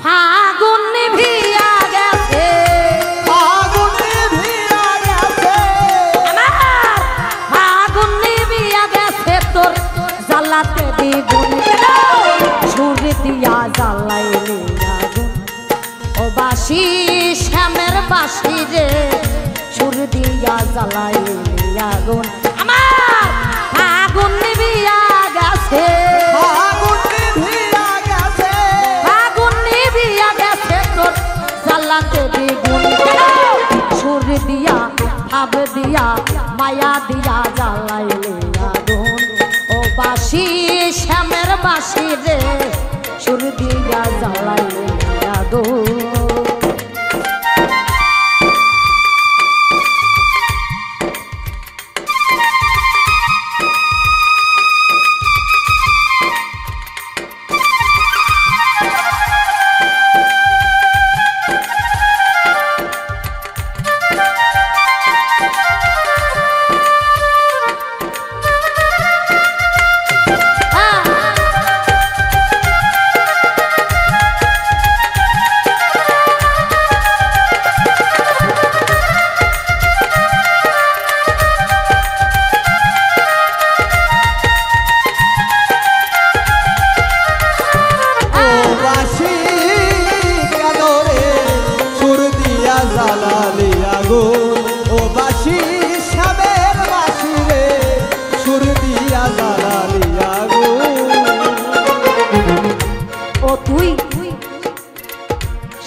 ফাগুন নিভিয়া গেছে আগুন নিভিয়া গেছে আমার ফাগুন নিভিয়া গেছে তোর জ্বালাতে দ্বিগুণ সুর দিয়া জ্বালাইলি আগুন ও বাঁশি শ্যামের বাঁশি রে সুর দিয়া জ্বালাইলি আগুন আমার ফাগুন নিভিয়া গেছে আগুন নিভিয়া গেছে ফাগুন জ্বালাতে দ্বিগুণ সুর দিয়া ভাব দিয়া মায়া দিয়া জ্বালাইলে আগুন ও বাসি শ্যামের বাসি রে সুর দিয়া জ্বালাইলে আগুন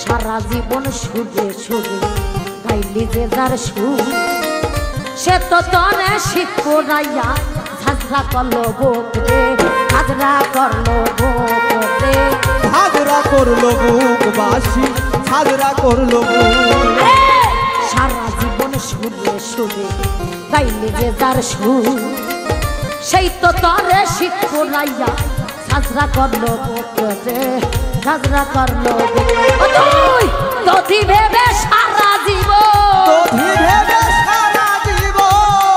সারা জীবন সুরে সুরে গাইলি যে যার সুর সে তো তনে শিখরাইয়া ঝাঁঝরা করলো বুক রে ঝাঁঝরা করলো বুক রে ঝাঁঝরা করলো বুক বাসি ঝাঁঝরা করলো বুক সারা জীবন সুরে সুরে গাইলি যে যার সুর সেই তো তনে শিখরাইয়া ঝাঁঝরা করলো বুক রে ঝাঁঝরা করলো তুই দধি ভেবে সারা জীবন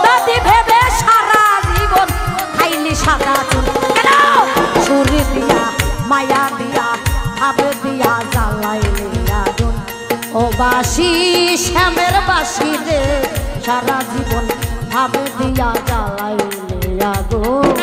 দধি ভেবে সারা জীবন খাইলি সাদা চুল কেন সুরি দিয়া মায়া দিয়া ভাবে দিয়া জ্বালাইলি আগুন ও বাসি শ্যামের বাসি রে সারা জীবন ভাবে দিয়া জ্বালাইলি আগুন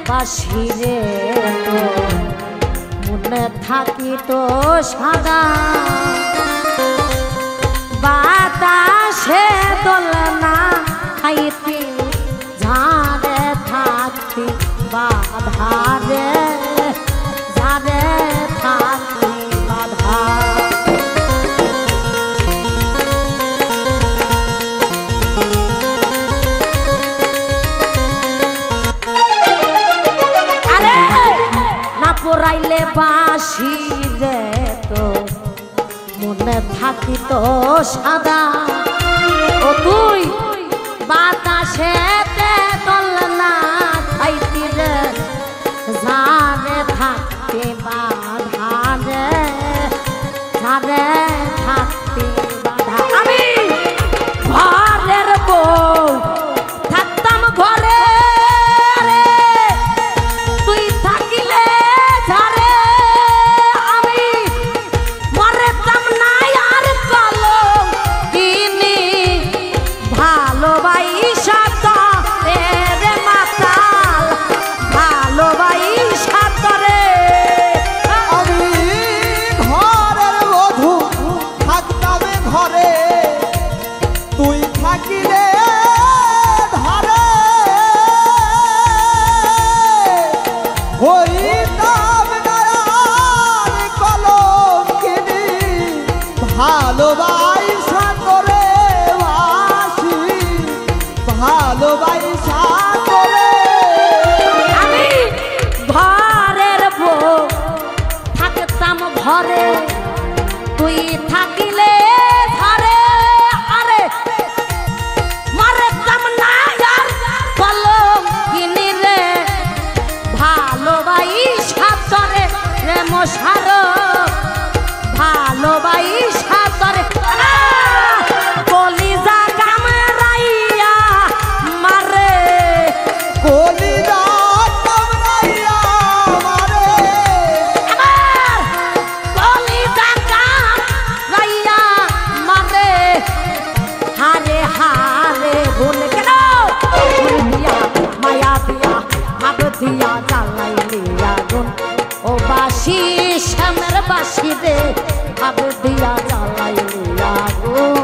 বাসিরে তো মনে থাকি তো সাদা বাতাসে দোলনা খাইতি ঝাড়ে থাকতি বাধারে ঝাড়ে থাকতি বাধা পোড়াইলে বাসি রে তো মনে থাকি তো সাদা ও তুই বাতাসে দোলনা খাইতি রে ঝাড়ে থাকতে বাধারে ঝাড়ে থাকতে বাধা আমি ঘরের বউ থাকতাম ঘরে ভালোবাসা করে বাসি ভালোবাসা করে আমি ঘরের বউ থাকতাম ঘরে তুই থাকিলে ঘরে আরে মারতাম না আর কলম কিনি রে ভালোবাসা করে রে মশার ভালোবাসা করে দিয়া জ্বালাইলি আগুন।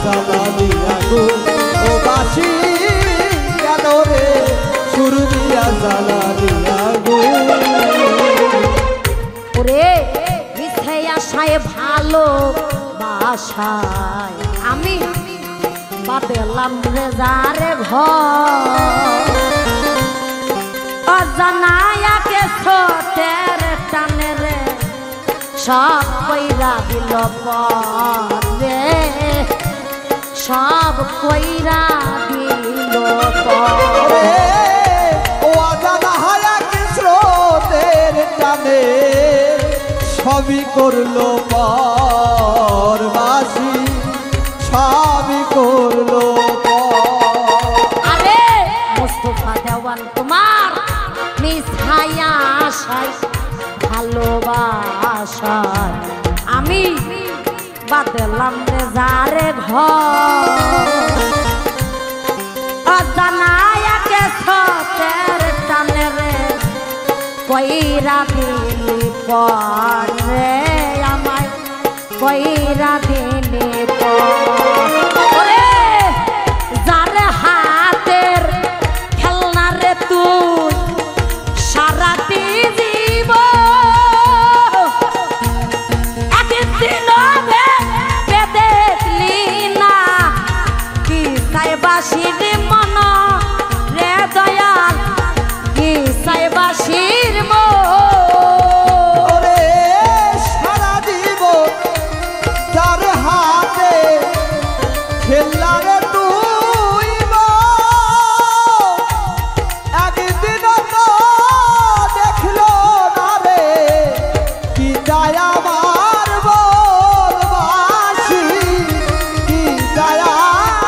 জ্বালালি আগুন ও বাসি কেন রে সুর দিয়া জ্বালালি আগুন। ওরে মিথ্যে আশায় ভালো বাসায় আমি বাঁধলাম রে যারে ঘর অজানায়াকে ছোটের টানে রে সব কইরা দিল পরে সব কইরা দিল পরে ও অজানায়াকে স্রোতের টানে সবই করলো পর বাসি সবই করলো আরে মুস্তফা দেওয়ান তোমার মিছায়া আশায় ভালোবাসায় আমি বাঁধলাম রে যারে ঘর অজানায়াকে ছোটের টানে রে কইরা দিলি পরে আমায় কইরা দিলি পরে যারে হাতের খেলনা রে তুই সারাটি জীব একদিন দেখলি না কি সাইবাসির মন রে দয়াল কি সাইবাসির ওরে সারা দিব তার হাতে খেললা রে তুই একদিন তো দেখলো না রে কি যায় আমার বলবাসি কি যায়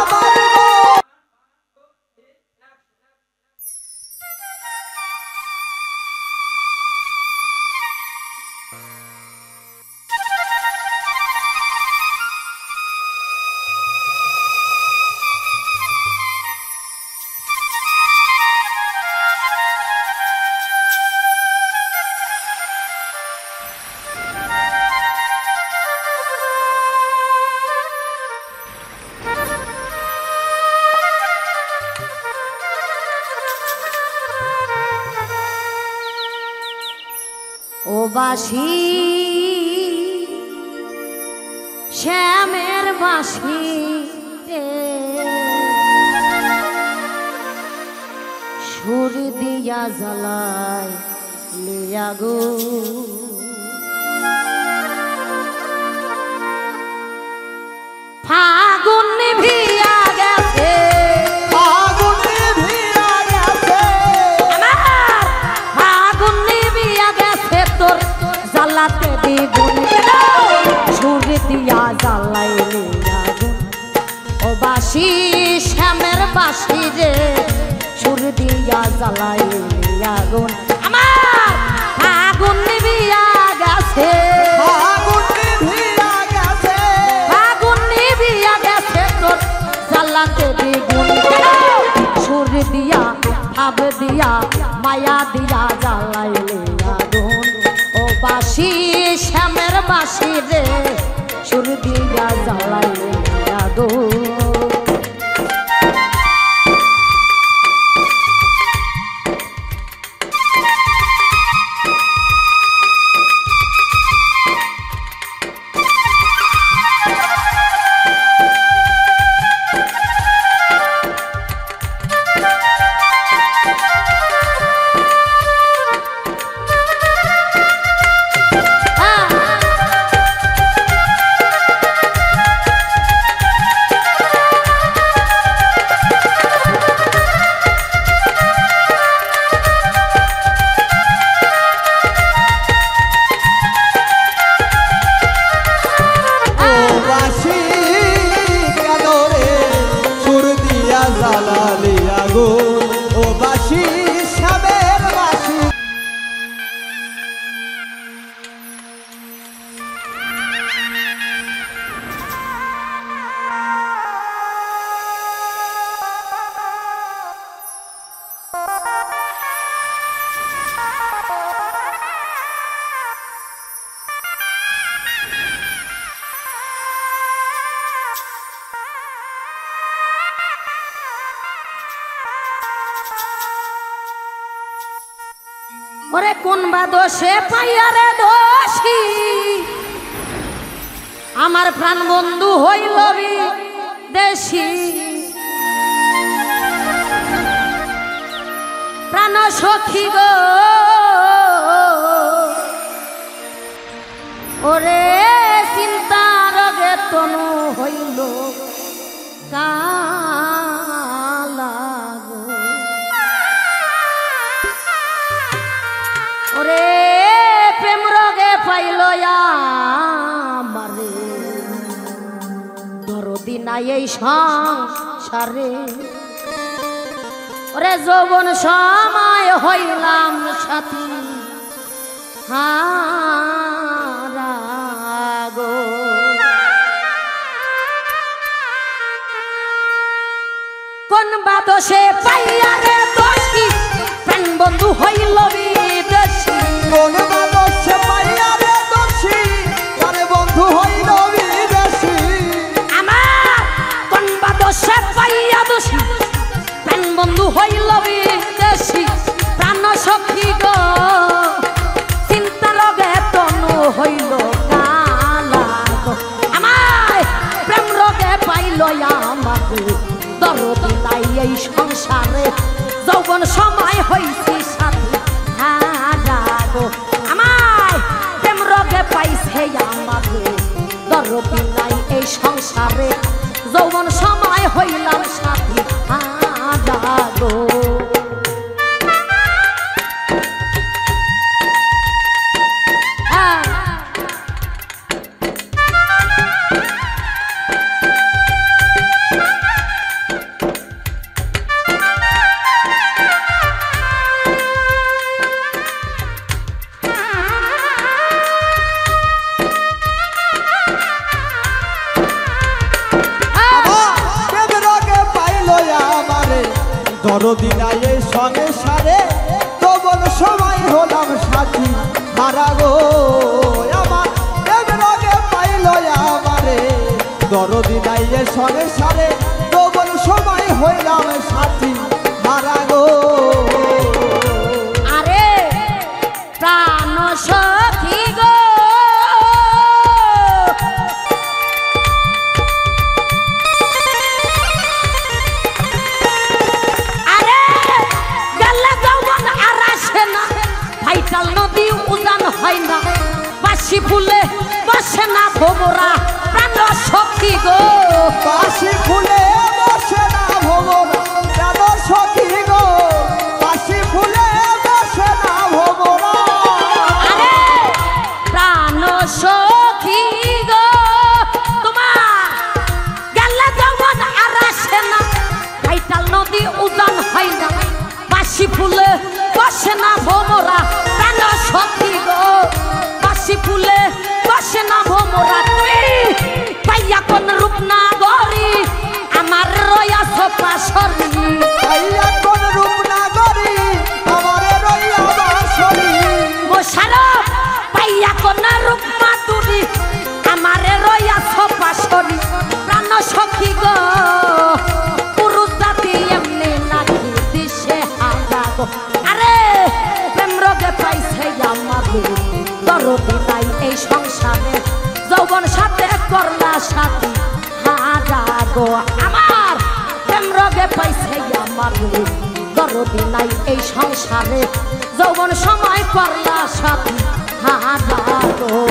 আমার ও বাঁশি শ্যামের বাঁশি রে সুর দিয়া জ্বালায় লিয়াগো ফাগুন নিভিয়া গেছে আগুন নিভিয়া গেছে আমার ফাগুন নিভিয়া গেছে তোর জ্বালাতে দ্বিগুণ সুর দিয়া জ্বালাইলি আগুন ও বাঁশি শ্যামের বাঁশি রে সুর দিয়া জ্বালাইলি আগুন আমার ফাগুন নিভিয়া গেছে আগুন নিভিয়া গেছে ফাগুন নিভিয়া গেছে তোর জ্বালাতে দ্বিগুণ সুর দিয়া ভাব দিয়া মায়া দিয়া জ্বালাইলি আগুন ও বাঁশি শ্যামের বাঁশি রে সুর দিয়া জ্বালাইলি আগুন ওরে কোন বা দোষে পাইয়ারে দোষী আমার প্রাণ বন্ধু হইল দেশি প্রাণ সখী গো ওরে চিন্তা রোগে তনু হইল কালা গো ওরে প্রেম রোগে পাইল আমারে দরদি নাই এই সংসারে ওরে যৌবন সময় হইলাম সাথী হারা গো কোন বা দোষে পাইয়ারে দোষী প্রাণ বন্ধু হইল বিদেশী কোন বা দোষে পাইয়ারে দোষী তারে বন্ধু হইল বিদেশী আমার কোন বা দোষে পাইয়া দোষী প্রাণ বন্ধু হইল বিদেশী প্রাণ সখী গো চিন্তা রোগে তনু হইল কালা গো আমায় প্রেম রোগে পাইল আমাকে দরদি নাই এই সংসারে যৌবন সময় হইছি সাথী হারা গো আমায় প্রেম রোগে পাইছে আমাকে দরদি নাই এই সংসারে যৌবন সময় হইলাম সাথী হারা গো দরদি নাই এই সংসারে যৌবন সময় হলাম সাথী হারা গো আমার প্রেম রোগে পাইল আমারে দরদি নাই এই সংসারে যৌবন সময় হইলাম সাথী হারা গো আরে প্রাণ সখী গো নদী উজান হয় না বাসি ফুলে বসে না ভোমরা প্রাণ সখী গো বাসি ফুলে বসে না ভোমরা প্রাণ সখী গো বাসি ফুলে বসে না ভোমরা আরে প্রাণ সখী গো তোমার গেলে যৌবন আর আসে না ভাইটাল নদী উজান হয় না বাসি ফুলে বসে না ভোমরা প্রাণ সখী গো বাসি ফুলে বসে না ভোমরা তুমি পাইয়া কোন রূপ না গরি আমার রয়াছ পাশরি পাইয়া কোন রূপ না গরি আমার রইয়া বাসরি মোশারফ পাইয়া কোন রূপ মাতুরি আমার রয়াছ পাশরি প্রাণ সখী গো পুরুষ জাতি এমনি নাকি দিশে হারা গো আরে প্রেম রোগে পাইছে আমাকে দরদি নাই এই সংসারে যৌবন সাথে করলা সাথী হারা গো আমার প্রেম রোগে পাইছে আমাকে দরদি নাই এই সংসারে যৌবন সময় করলা সাথী হারা গো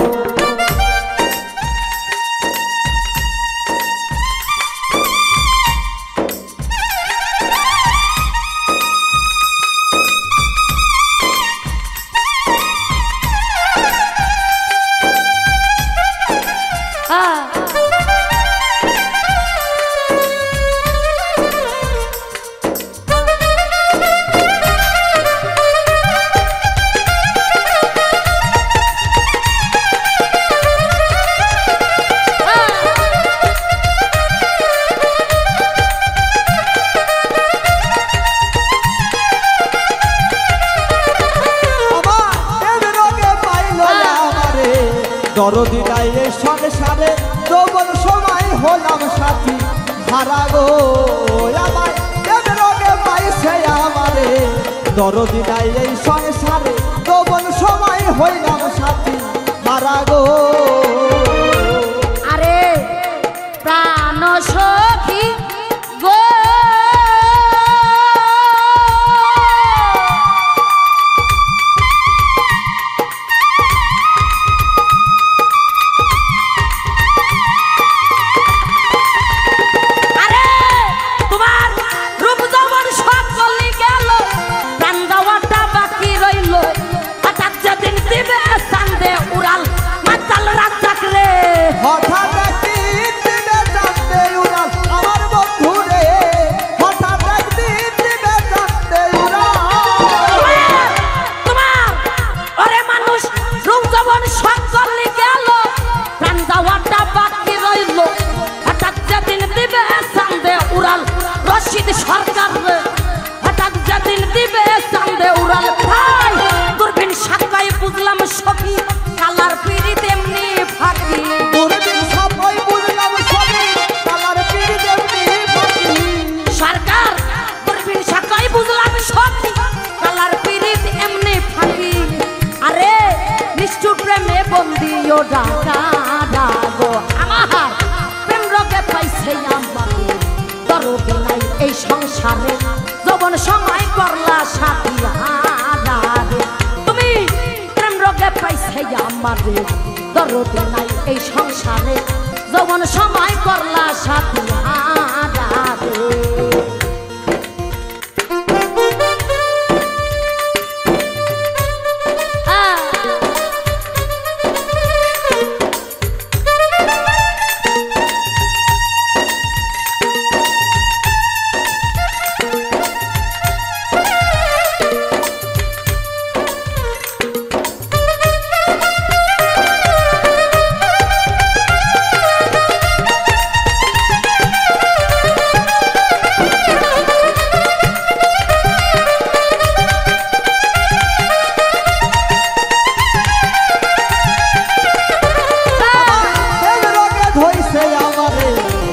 দরদি নাই এই সংসারে যৌবন সময় হলাম সাথী হারা গো আমার প্রেম রোগে পাইছে আমারে দরদি নাই এই সংসারে যৌবন সময় হইলাম সাথী হারা গো। আরে প্রাণ সখী গো হঠাৎ একদিন দিবে চাঁদে উড়াল আমার বন্ধু রে, হঠাৎ একদিন দিবে চাঁদে উড়াল। তোমার ওরে মানুষ রূপ যৌবন সব করলি গেল, প্রাণ যাওয়াটা বাকি রইল, হঠাৎ যেদিন দিবে চাঁদে উড়াল রশিদ সরকার রে, হঠাৎ যেদিন দিবে চাঁদে উড়াল। ভাই দূরবীন সাক্ষায় বুঝলাম সখী কালার পিড়ি তেমনি ফাঁকি, দূরবীন সবাই বুঝলাম সখী কালার পিড়ি তেমনি ফাঁকি। সরকার দূরবীন সাক্ষায় বুঝলাম সখী কালার পিড়ি এমনি ফাঁকি। আরে নিষ্ঠুর প্রেমে বন্দি ও ডাকা ডাগো আমার প্রেম রোগে পাইছে আমাকে দরদি নাই এই সংসারে যৌবন সময় করলা সাথী হারারে। তুমি প্রেম রোগে পাইছে আমারে দরদি নাই এই সংসারে যৌবন সময় করলা সাথী হারারে।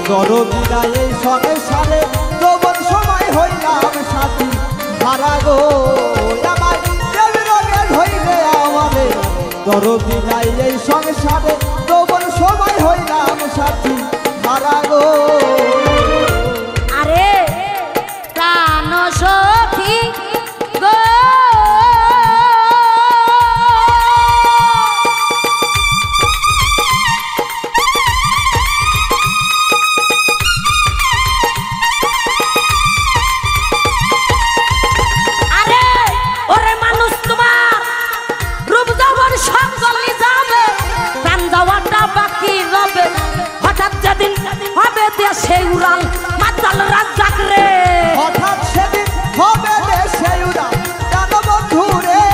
দরদি নাই এই সংসারে যৌবন সময় হইলাম সাথী হারা গো। আমার প্রেম রোগে ধইলে আমারে দরদি নাই এই সংসারে যৌবন সময় হইলাম সাথী হারা গো। আরে প্রাণ সখী গো দেশে উড়াল মাতাল রাজ্জাক রে, হঠাৎ সেদিন হবে দেশে উড়াল কেন বন্ধু রে,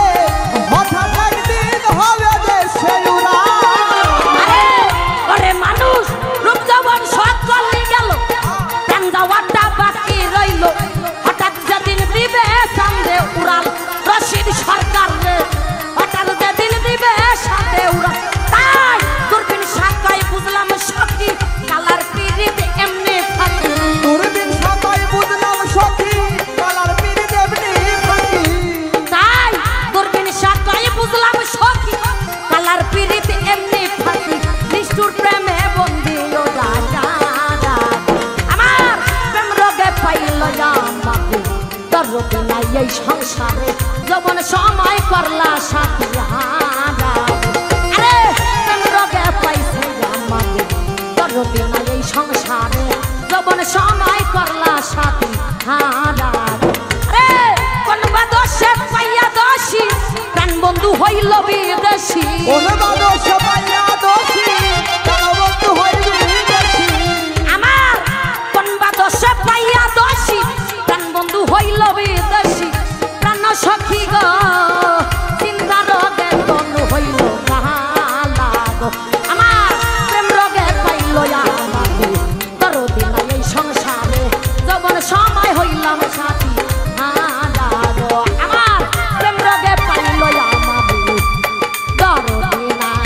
হঠাৎ একদিন হবে দেশে উড়াল। আরে ওরে মানুষ রূপ যৌবন সব করলি গেল, প্রাণ যাওয়াটা বাকি রইল, হঠাৎ যেদিন দিবে চাঁদে উড়াল রশিদ সরকার রে, হঠাৎ যেদিন দিবে চাঁদে উড়াল। তাই দূরবীন সাক্ষায় বুঝলাম সখী কালার পিড়িতে এমনি ফাঁকি, দূরবীন সাক্ষায় বুঝলাম সখী কালার পিড়িতে এমনি ফাঁকি। তাই দূরবীন সাক্ষায় বুঝলাম সখী কালার পিড়িতে এমনি ফাঁকি। নিষ্ঠুর প্রেমে বন্দি ও রাজা আমার প্রেম রোগে পাইল আমাকে দরদি নাই এই সংসারে যৌবন সময় করলা সাথী হারা। আরে প্রেম রোগে পাইছে আমাকে দরদি নাই এই সংসারে যৌবন সময় করলা সাথী হারা। আরে কোন বাদশে পাইয়া দোষী প্রাণ বন্ধু হইল বিদেশী, কোন বাদশে পাইয়া দোষী প্রাণ বন্ধু হইল বিদেশী। আমার কোন বাদশে পাইয়া দোষী প্রাণ বন্ধু হইল বিদেশী। প্রাণ সখী গো চিন্তা রোগে বন্ধু হইল কালা গো, আমার প্রেম রোগে পাইল আমাকে দরদি নাই এই সংসারে যৌবন সময় হইলাম সাথী হারা গো। আমার প্রেম রোগে পাইল আমাকে দরদি নাই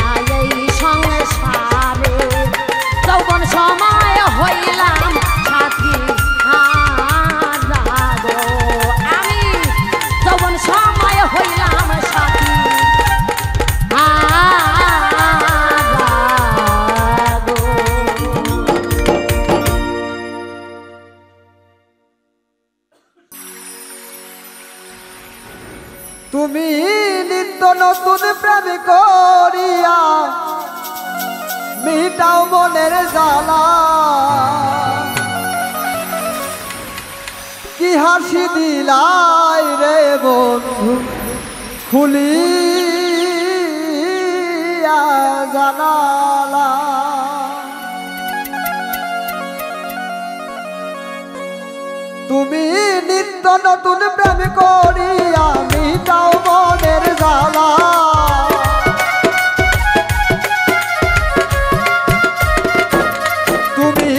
নতুন প্রেম করিয়া মিটাও মনের জ্বালা কি হাসি দিলাই রে বন্ধু খুলিয়া জানালা তুমি নিত্য নতুন প্রেম করিয়া মিটাও মনের জ্বালা তুমি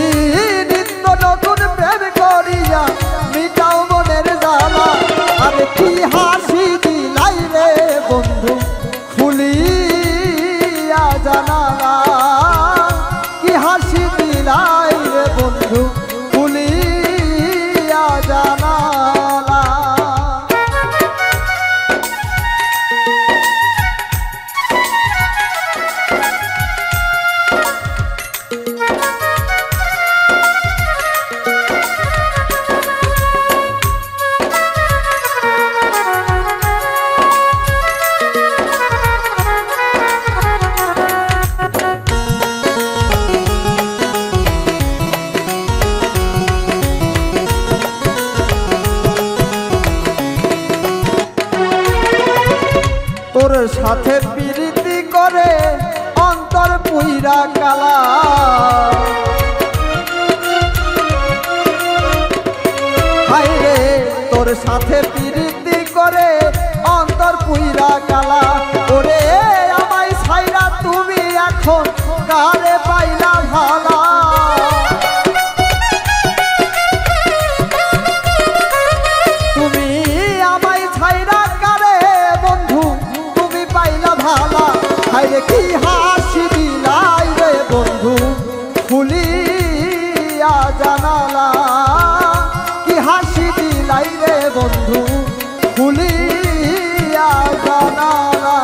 নিত্য নতুন প্রেম করিয়া মিটাও মনের জ্বালা আরে কি হাসি দিলাই রে বন্ধু খুলিয়া জানালা কি হাসি দিলাই রে বন্ধু খুলিয়া জানালা তোর সাথে প্রীতি করে অন্তর পুইরা কালা হায় রে তোর সাথে প্রীতি করে অন্তর পুইরা কালা ওরে আমায় ছাইরা তুমি এখন কারে পাইলা ভালা তুমি আমায় ছাইরা কারে বন্ধু তুমি পাইলা ভালা হায়রে কি হাসি দিলাই রে বন্ধু খুলিয়া জানালা কি হাসি দিলাই রে বন্ধু খুলিয়া জানালা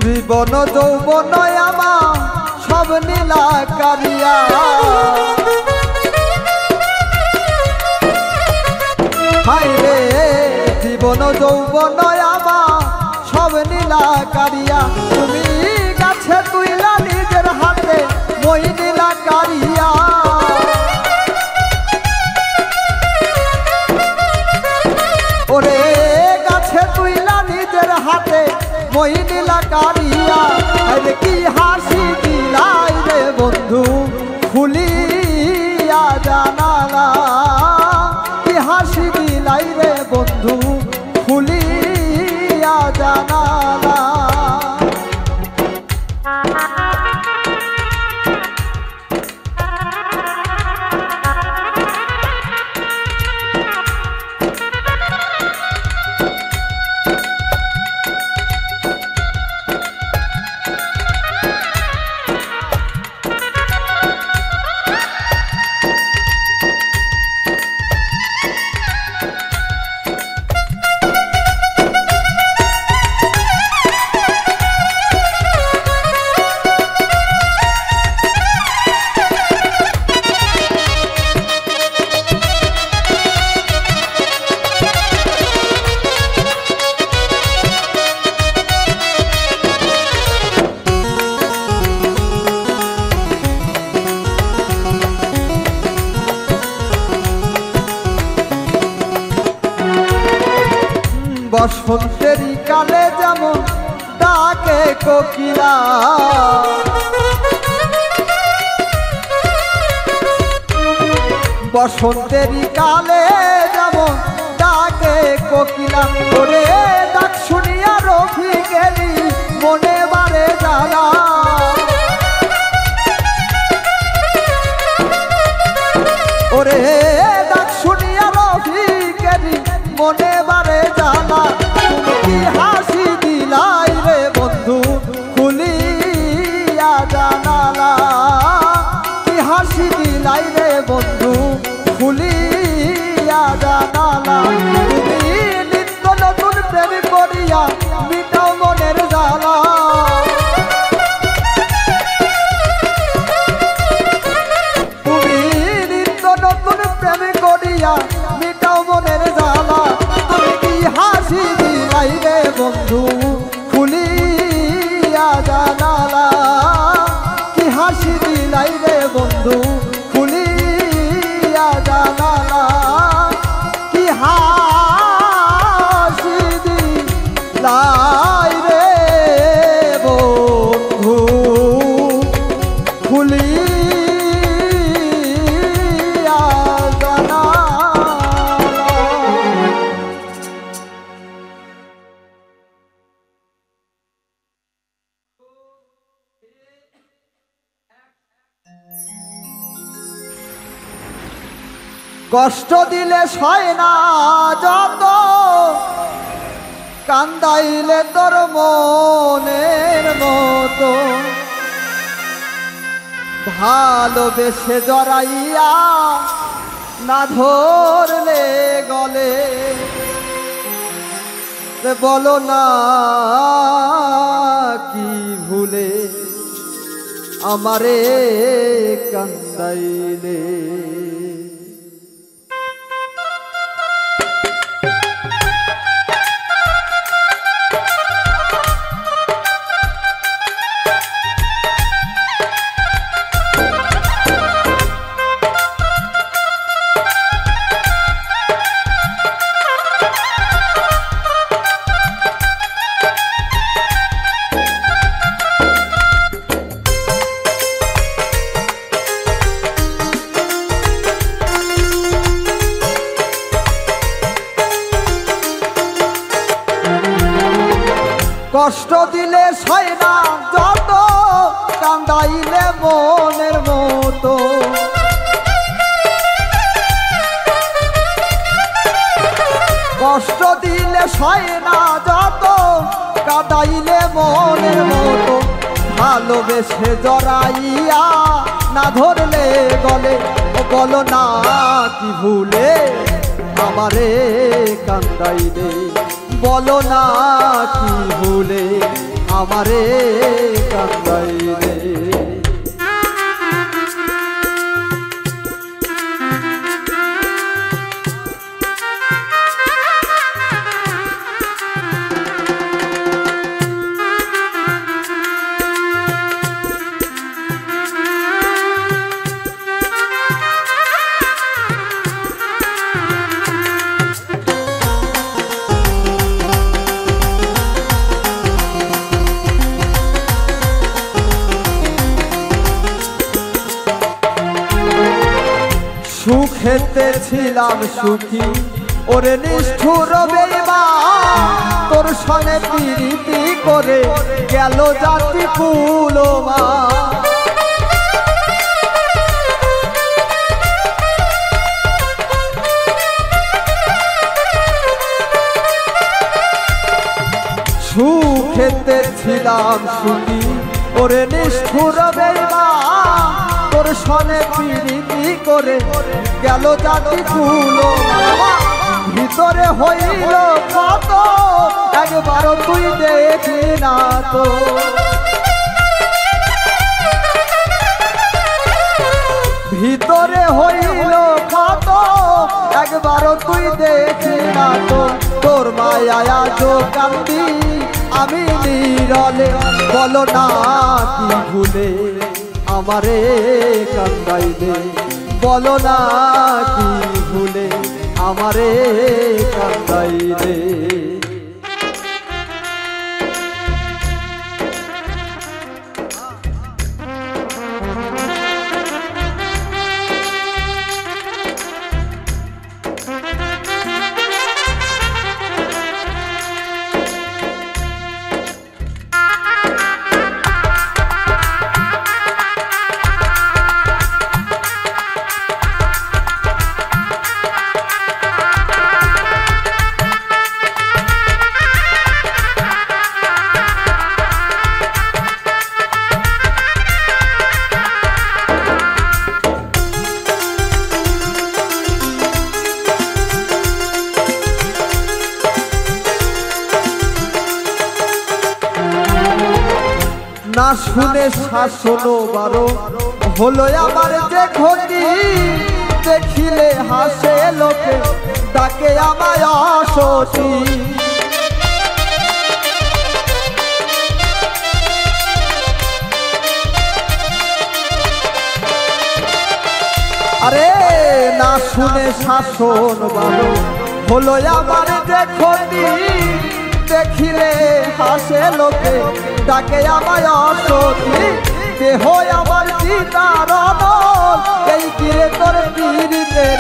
জীবন যৌবন আমার সব নীলা কারিয়া হায় রে জীবন যৌবন আমার সব নীলা কারিয়া তুমি গাছে তুইলা নিজের হাতে মই নীলা কারিয়া ওরে গাছে তুইলা নিজের হাতে মই নীলা কারিয়া আরে কি হাসি দিলাই রে বন্ধু খুলিয়া জানালা কি হাসি দিলাই রে বন্ধু খুলিয়া জানালা বসন্তের কালে যেমন ডাকে কোকিলা বসন্তেরই কালে যেমন ডাকে কোকিলা ওরে ডাক শুনিয়া রফিকেরই মনে বারে জ্বালা ওরে ডাক শুনিয়া রফিকেরই মনে বারে জ্বালা তুমি কি হাসি দিলাই রে বন্ধু খুলিয়া জানালা কি হাসি দিলাই রে বন্ধু খুলিয়া জানালা তুমি নিত্য নতুন প্রেম করিয়া মিটাও মনের জ্বালা তুমি নিত্য নতুন প্রেম করিয়া মিটাও মনের জ্বালা তুমি কি হাসি দিলাই রে বন্ধু খুলিয়া জানালা কি হাসি দিলাই রে বন্ধু খুলিয়া জানালা কি হাসি দিলাই রে বন্ধু খুলিয়া জানালা। কষ্ট দিলে সয় না যত কান্দাইলে তোর মনের মতো ভালোবেসে জড়াইয়া না ধরলে গলে বলো না কি ভুলে আমারে কান্দাইলে কষ্ট দিলে সয় না যত কান্দাইলে মনের মতো কষ্ট দিলে সয় না যত কাঁদাইলে মনের মতো ভালোবেসে জড়াইয়া না ধরলে গলে বলো না কি ভুলে আমারে কান্দাইলে বলো না কি ভুলে আমারে কান্দাইলে সুখেতে ছিলাম সুখী ওরে নিষ্ঠুর বেঈমান তোর সঙ্গে প্রীতি করে গেল জাতি কুলমা সুখেতে ছিলাম সুখী ওরে নিষ্ঠুর বেঈমান তোর সনে প্রীতি করে গেল জাতি কুলমা ভিতরে হইল কত একবারও তুই দেখি না তো ভিতরে হইল কত একবারও তুই দেখি না তো তোর মায়া তো কান্দি আমি নীরলে বলো না কি ভুলে আমারে কান্দাইলে বলো না কি ভুলে আমারে কান্দাইলে শুনে শাসন বারো হলো আমার যে ক্ষতি দেখিলে হাসে লোকে তাকে আমায় অসতি আরে না শুনে শাসন বারো হলো আমার যে ক্ষতি দেখিলে হাসে লোকে তাকে আমায় অসতি দেহ আমার চিতার অমল এই কিরে তোর পীড়িতের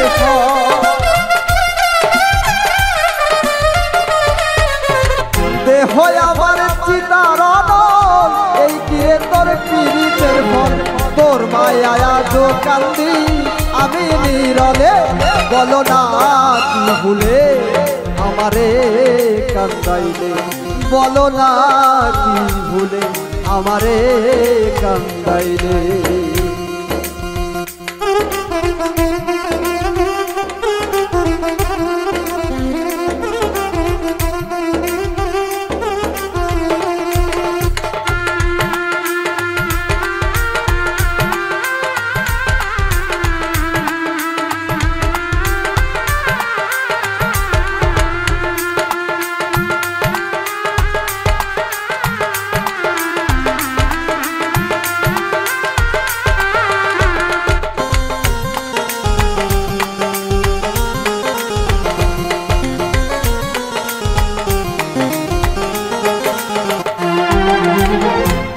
দেহ আমার চিতার অমল এই কিরে তোর পীড়িতের ফল তোর মায়া যো কান্দি আমি নীরলে বলো না কি ভুলে আমারে কান্দাইলে বলো না কি ভুলে আমারে কান্দাইলে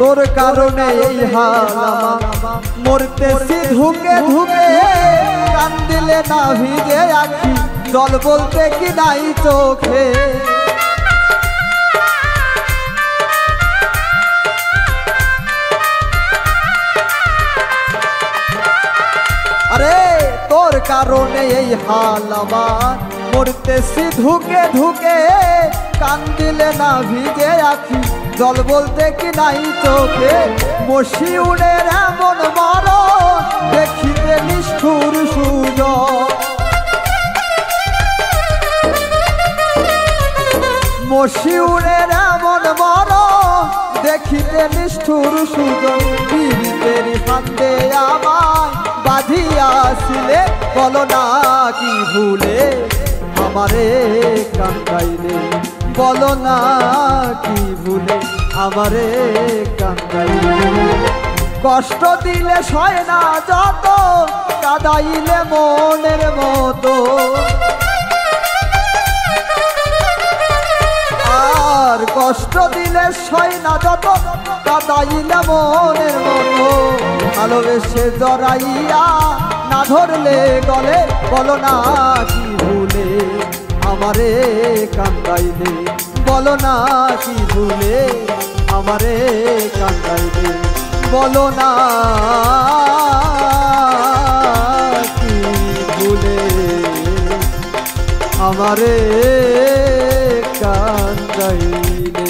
তোর কারণে এই হালামা মরতেছি ধুকে ধুকে কান্দিলে না ভিজে আখি জল বলতে কি নাই চোখে আরে তোর কারণে এই হালামা মরতেছি ধুকে ধুকে কান্দিলে না ভিজে আখি জল বলতে কি নাই চোখে মশিউনের এমন মরণ দেখিতে নিষ্ঠুর সুজন মশিউনের এমন মরণ দেখিতে নিষ্ঠুর সুজন পীড়িতের ফান্দে আমায় বাঁধিয়াছিলে বলো না কি ভুলে আমারে কান্দাইলে বলো না কি ভুলে আমারে কান্দাইলে কষ্ট দিলে সয় না যত কাঁদাইলে মনের মতো আর কষ্ট দিলে সয় না যত কাঁদাইলে মনের মতো ভালোবেসে জড়াইয়া না ধরলে গলে বলো না কি ভুলে আমারে কান্দাইলে বলো না কি ভুলে আমারে কান্দাইলে বলো না কি ভুলে আমারে কান্দাইলে